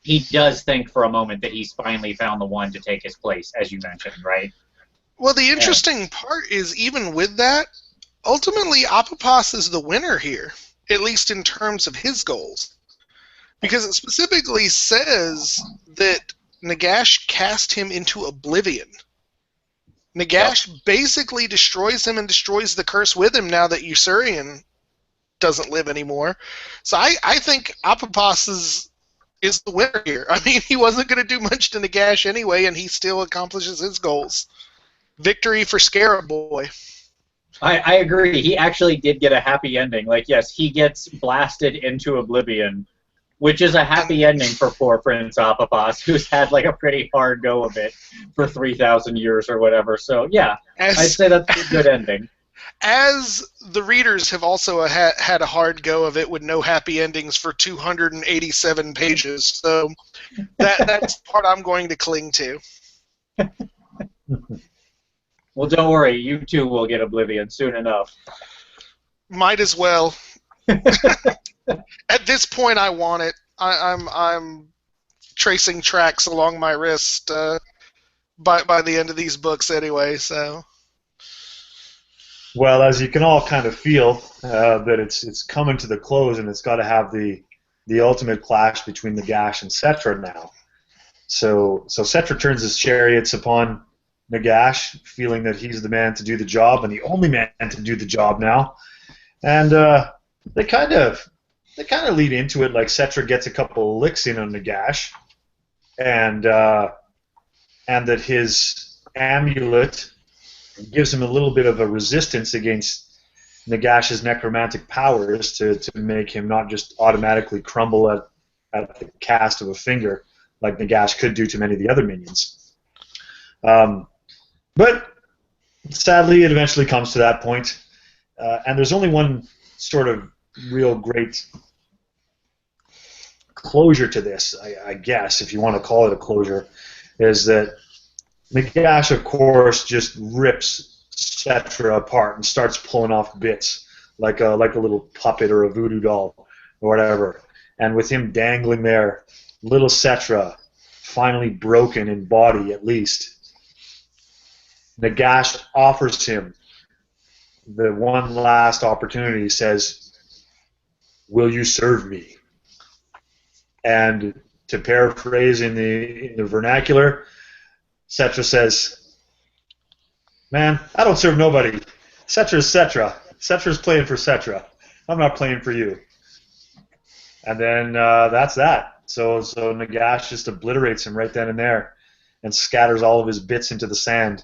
he does think for a moment that he's finally found the one to take his place, as you mentioned, right? Well, the interesting part is, even with that, ultimately Apophos is the winner here, at least in terms of his goals. Because it specifically says that Nagash cast him into oblivion. Nagash basically destroys him and destroys the curse with him now that Ysirian doesn't live anymore. So I think Apophos is the winner here. I mean, he wasn't going to do much to Nagash anyway, and he still accomplishes his goals. Victory for Scarab Boy. I agree. He actually did get a happy ending. Yes, he gets blasted into oblivion, which is a happy ending for poor Prince Apophos, who's had a pretty hard go of it for 3,000 years or whatever. So yeah, I'd say that's a good ending. As the readers have also had a hard go of it with no happy endings for 287 pages, so that's the part I'm going to cling to. Well, don't worry, you too will get Oblivion soon enough. Might as well. At this point, I want it. I'm tracing tracks along my wrist by the end of these books anyway. So, Well, as you can all kind of feel, that it's coming to the close, and it's got to have the ultimate clash between Nagash and Settra now. So Settra turns his chariots upon Nagash, feeling that he's the man to do the job and the only man to do the job now. And they kind of lead into it like Settra gets a couple of licks in on Nagash, and that his amulet gives him a little bit of a resistance against Nagash's necromantic powers to make him not just automatically crumble at the cast of a finger like Nagash could do to many of the other minions. But sadly, it eventually comes to that point, and there's only one sort of real great closure to this, I guess, if you want to call it a closure, is that Nagash, of course, just rips Settra apart and starts pulling off bits like a little puppet or a voodoo doll or whatever. And with him dangling there, little Settra, finally broken in body at least, Nagash offers him the one last opportunity. He says, "Will you serve me?" And to paraphrase in the vernacular, Settra says, "Man, I don't serve nobody. Settra's Settra. Settra's playing for Settra. I'm not playing for you." And then that's that. So Nagash just obliterates him right then and there and scatters all of his bits into the sand.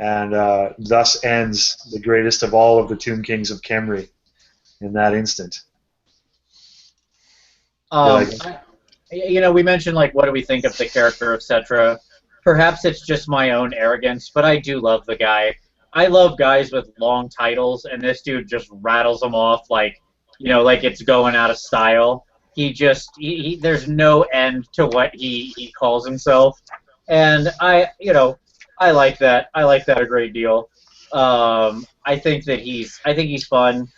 And thus ends the greatest of all of the Tomb Kings of Khemri in that instant. We mentioned, like, what do we think of the character of Settra? Perhaps it's just my own arrogance, but I do love the guy. I love guys with long titles, and this dude just rattles them off like it's going out of style. There's no end to what he calls himself, and I like that. I like that a great deal. I think he's fun.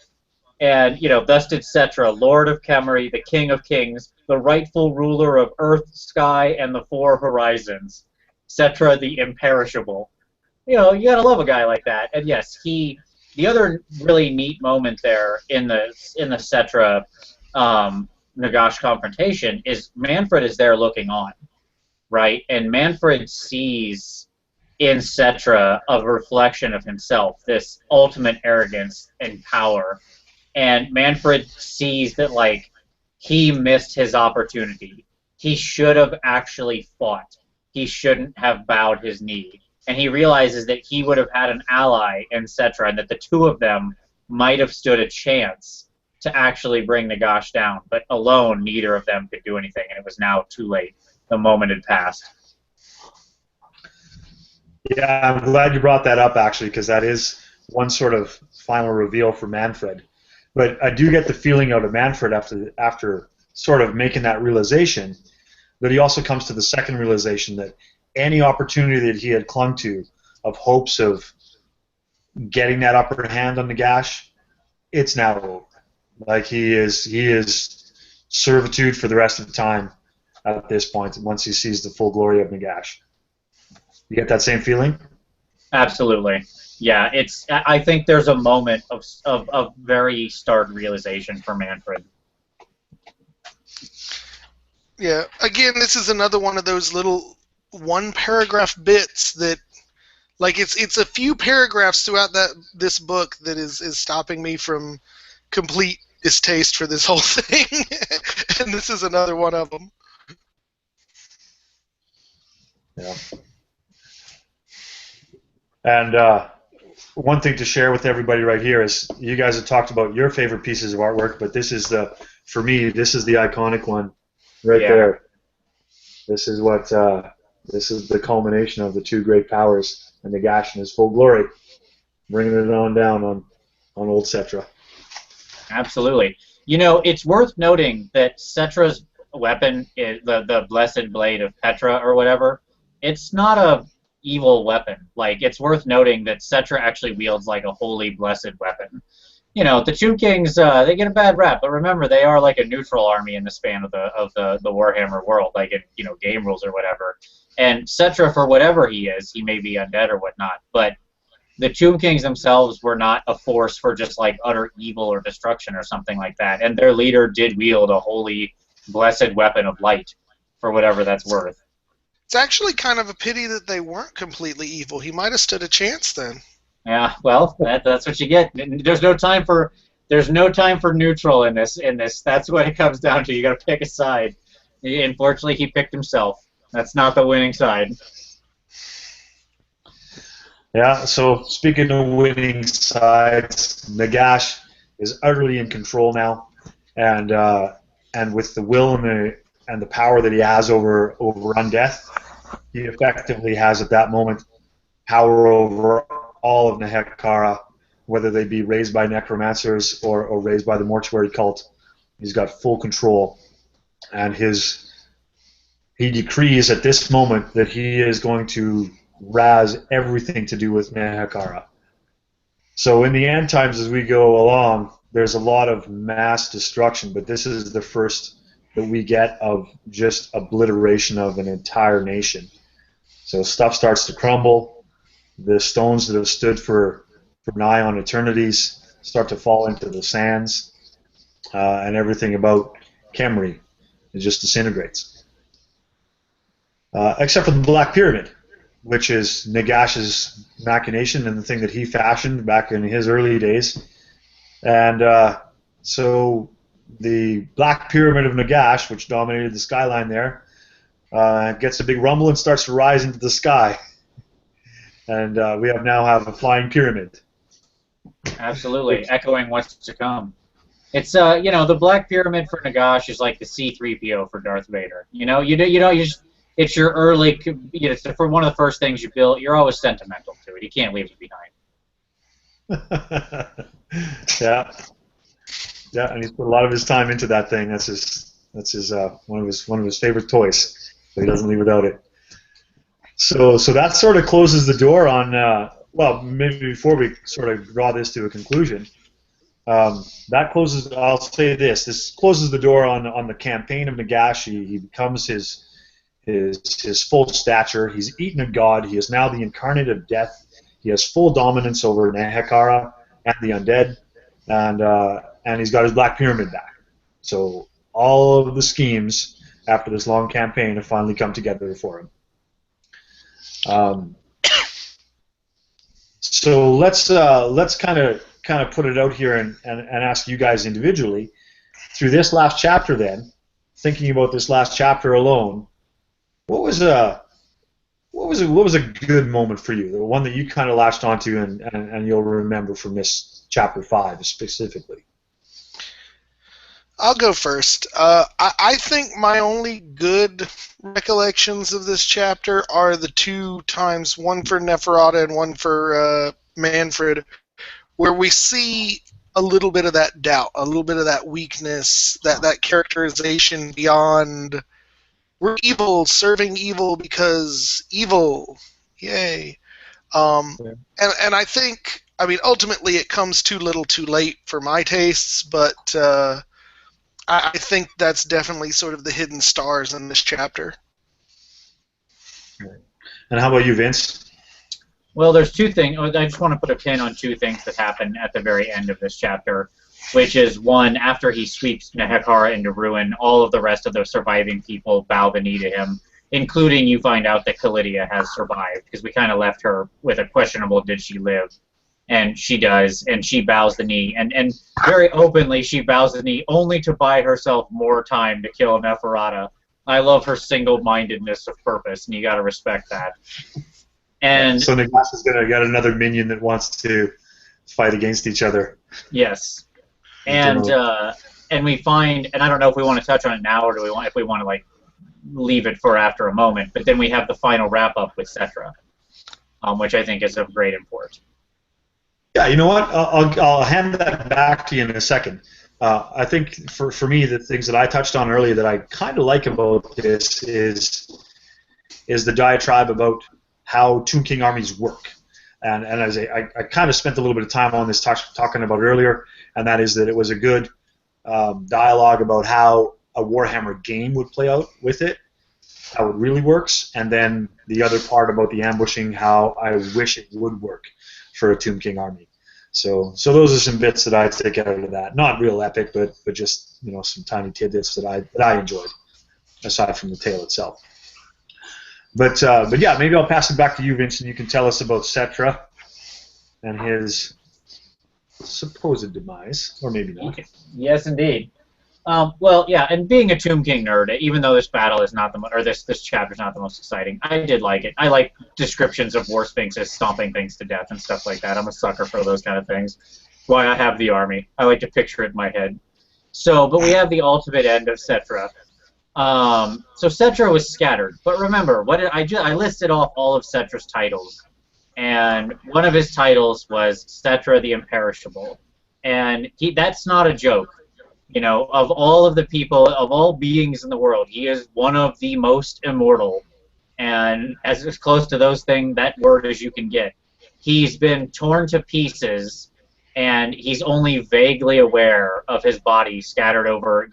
And, thus did Settra, Lord of Khemri, the King of Kings, the rightful ruler of Earth, Sky, and the Four Horizons. Settra the Imperishable. You gotta love a guy like that. And yes, the other really neat moment there in the Settra Nagash confrontation is Mannfred is there looking on, right? And Mannfred sees in Settra a reflection of himself, this ultimate arrogance and power. And Mannfred sees that, like, he missed his opportunity. He should have actually fought. He shouldn't have bowed his knee. And he realizes that he would have had an ally in Settra, and that the two of them might have stood a chance to actually bring Nagash down. But alone, neither of them could do anything, and it was now too late. The moment had passed. Yeah, I'm glad you brought that up, actually, because that is one sort of final reveal for Mannfred. But I do get the feeling out of Mannfred after sort of making that realization, that he also comes to the second realization that any opportunity that he had clung to of hopes of getting that upper hand on Nagash, it's now over. Like, he is servitude for the rest of the time at this point, once he sees the full glory of Nagash. You get that same feeling? Absolutely. Yeah, I think there's a moment of very stark realization for Mannfred. Yeah, again, this is another one of those little one-paragraph bits that, like, it's a few paragraphs throughout this book that is stopping me from complete distaste for this whole thing, and this is another one of them. Yeah. And one thing to share with everybody right here is you guys have talked about your favorite pieces of artwork, but this is for me, this is the iconic one right there. This is this is the culmination of the two great powers, and Nagash in his full glory, bringing it on down on old Settra. Absolutely. It's worth noting that Settra's weapon, is the Blessed Blade of Petra or whatever, it's not a evil weapon. Like, it's worth noting that Settra actually wields like a holy blessed weapon. The Tomb Kings, they get a bad rap, but remember, they are like a neutral army in the span of the Warhammer world, like in game rules or whatever. And Settra, for whatever he is, he may be undead or whatnot, but the Tomb Kings themselves were not a force for just like utter evil or destruction or something like that, and their leader did wield a holy, blessed weapon of light, for whatever that's worth. It's actually kind of a pity that they weren't completely evil. He might have stood a chance then. Yeah, well, that's what you get. There's no time for neutral in this. That's what it comes down to. You got to pick a side. Unfortunately, he picked himself. That's not the winning side. Yeah, so speaking of winning sides, Nagash is utterly in control now, and with the will and the power that he has over undeath, he effectively has at that moment power over all of Neferata, whether they be raised by necromancers or raised by the mortuary cult. He's got full control, and he decrees at this moment that he is going to razz everything to do with Neferata. So in the end times, as we go along, there's a lot of mass destruction, but this is the first that we get of just obliteration of an entire nation. So stuff starts to crumble. The stones that have stood for nigh on eternities start to fall into the sands, and everything about Khemri, it just disintegrates. Except for the Black Pyramid, which is Nagash's machination and the thing that he fashioned back in his early days. And so the Black Pyramid of Nagash, which dominated the skyline there, gets a big rumble and starts to rise into the sky. And we now have a flying pyramid. Absolutely, echoing what's to come. It's the Black Pyramid for Nagash is like the C-3PO for Darth Vader. It's your early, it's for one of the first things you build. You're always sentimental to it. You can't leave it behind. Yeah, and he's put a lot of his time into that thing. That's his one of his favorite toys. So he doesn't leave without it. So that sort of closes the door on. Well, maybe before we sort of draw this to a conclusion, that closes. I'll say this: this closes the door on the campaign of Nagash. He becomes his full stature. He's eaten a god. He is now the incarnate of death. He has full dominance over Neferata and the undead, and he's got his Black Pyramid back. So all of the schemes after this long campaign have finally come together for him. So let's kind of put it out here and ask you guys individually through this last chapter. Then, thinking about this last chapter alone, what was a good moment for you? The one that you kind of latched onto and you'll remember from this chapter 5 specifically. I'll go first. I think my only good recollections of this chapter are the 2 times, one for Neferata and one for Mannfred, where we see a little bit of that doubt, a little bit of that weakness, that characterization beyond we're evil, serving evil because evil, yay. And I think, ultimately it comes too little too late for my tastes, but I think that's definitely sort of the hidden stars in this chapter. And how about you, Vince? Well, there's 2 things. I just want to put a pin on 2 things that happen at the very end of this chapter, which is, one, after he sweeps Neferata into ruin, all of the rest of the surviving people bow the knee to him, including you find out that Kalidia has survived, because we kind of left her with a questionable did she live. And she does, and she bows the knee. And very openly, she bows the knee only to buy herself more time to kill Neferata. I love her single-mindedness of purpose, and you got to respect that. And so Nagash is going to get another minion that wants to fight against each other. Yes. And we find, and I don't know if we want to touch on it now or if we want to like leave it for after a moment, but then we have the final wrap-up with Settra, which I think is of great import. Yeah, you know what? I'll hand that back to you in a second. I think for me, the things that I touched on earlier that I kind of like about this is the diatribe about how Tomb King armies work. And as I kind of spent a little bit of time on this talking about earlier, and that is that it was a good dialogue about how a Warhammer game would play out with it, how it really works, and then the other part about the ambushing, how I wish it would work for a Tomb King army. So those are some bits that I take out of that. Not real epic, but just some tiny tidbits that I enjoyed, aside from the tale itself. But yeah, maybe I'll pass it back to you, Vincent. You can tell us about Settra and his supposed demise, or maybe not. Yes, indeed. Well, yeah, and being a Tomb King nerd, even though this battle is not this chapter is not the most exciting, I did like it. I like descriptions of war sphinxes stomping things to death and stuff like that. I'm a sucker for those kind of things. Why I have the army. I like to picture it in my head. So, but we have the ultimate end of Settra. So Settra was scattered, but remember, I listed off all of Settra's titles, and one of his titles was Settra the Imperishable, and that's not a joke. Of all of the people, of all beings in the world, he is one of the most immortal, and as close to that word as you can get. He's been torn to pieces, and he's only vaguely aware of his body scattered over,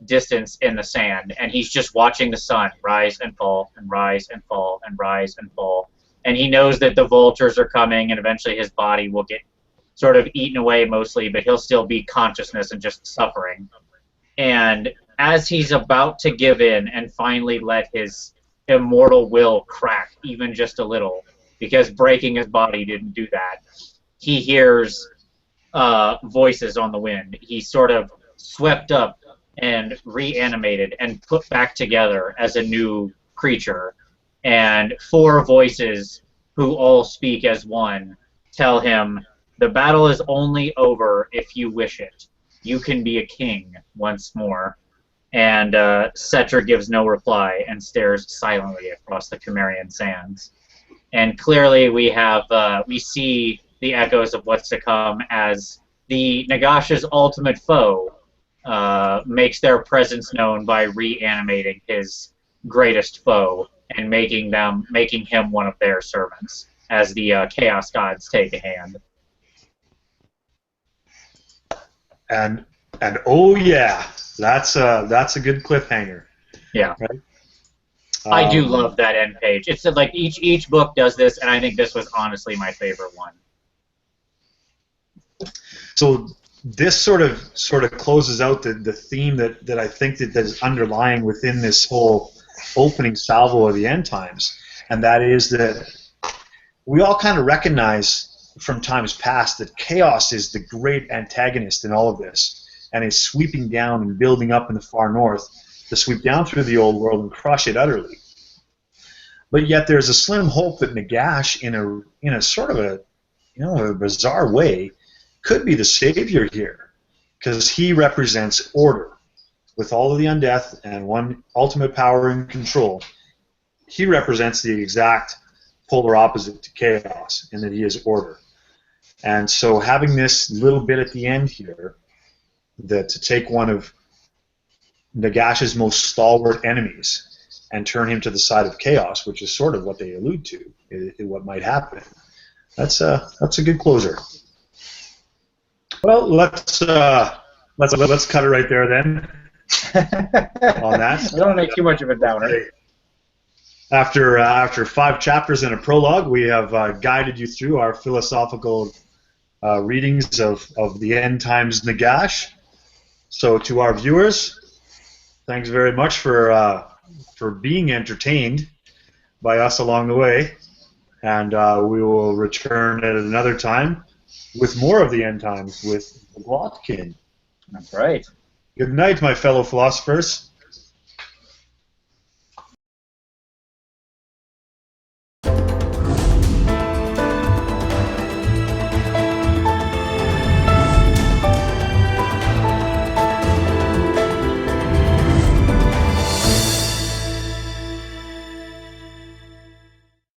distance in the sand, and he's just watching the sun rise and fall and rise and fall and rise and fall, and he knows that the vultures are coming, and eventually his body will get sort of eaten away mostly, but he'll still be consciousness and just suffering. And as he's about to give in and finally let his immortal will crack even just a little, because breaking his body didn't do that, he hears voices on the wind. He's sort of swept up and reanimated and put back together as a new creature. And 4 voices who all speak as one tell him, "The battle is only over if you wish it. You can be a king once more." And Settra gives no reply and stares silently across the Khemerian sands. And clearly we see the echoes of what's to come as the Nagash's ultimate foe makes their presence known by reanimating his greatest foe and making him one of their servants as the Chaos Gods take a hand. And oh yeah, that's a good cliffhanger. Yeah, right? I do love that end page. It's like each book does this, and I think this was honestly my favorite one. So this sort of closes out the theme that I think that is underlying within this whole opening salvo of the end times, and that is that we all kind of recognize from times past that chaos is the great antagonist in all of this, and is sweeping down and building up in the far north to sweep down through the old world and crush it utterly. But yet there's a slim hope that Nagash, in a sort of a bizarre way, could be the savior here, because he represents order. With all of the undeath and one ultimate power and control, he represents the exact polar opposite to chaos, in that he is order. And so having this little bit at the end here, that to take one of Nagash's most stalwart enemies and turn him to the side of chaos, which is sort of what they allude to, what might happen. That's a good closer. Well, let's cut it right there then. On that, I don't make too much of a downer. After 5 chapters and a prologue, we have guided you through our philosophical readings of the end times Nagash. So to our viewers, thanks very much for being entertained by us along the way, and we will return at another time with more of the end times with the Glotkin. That's right. Good night, my fellow philosophers.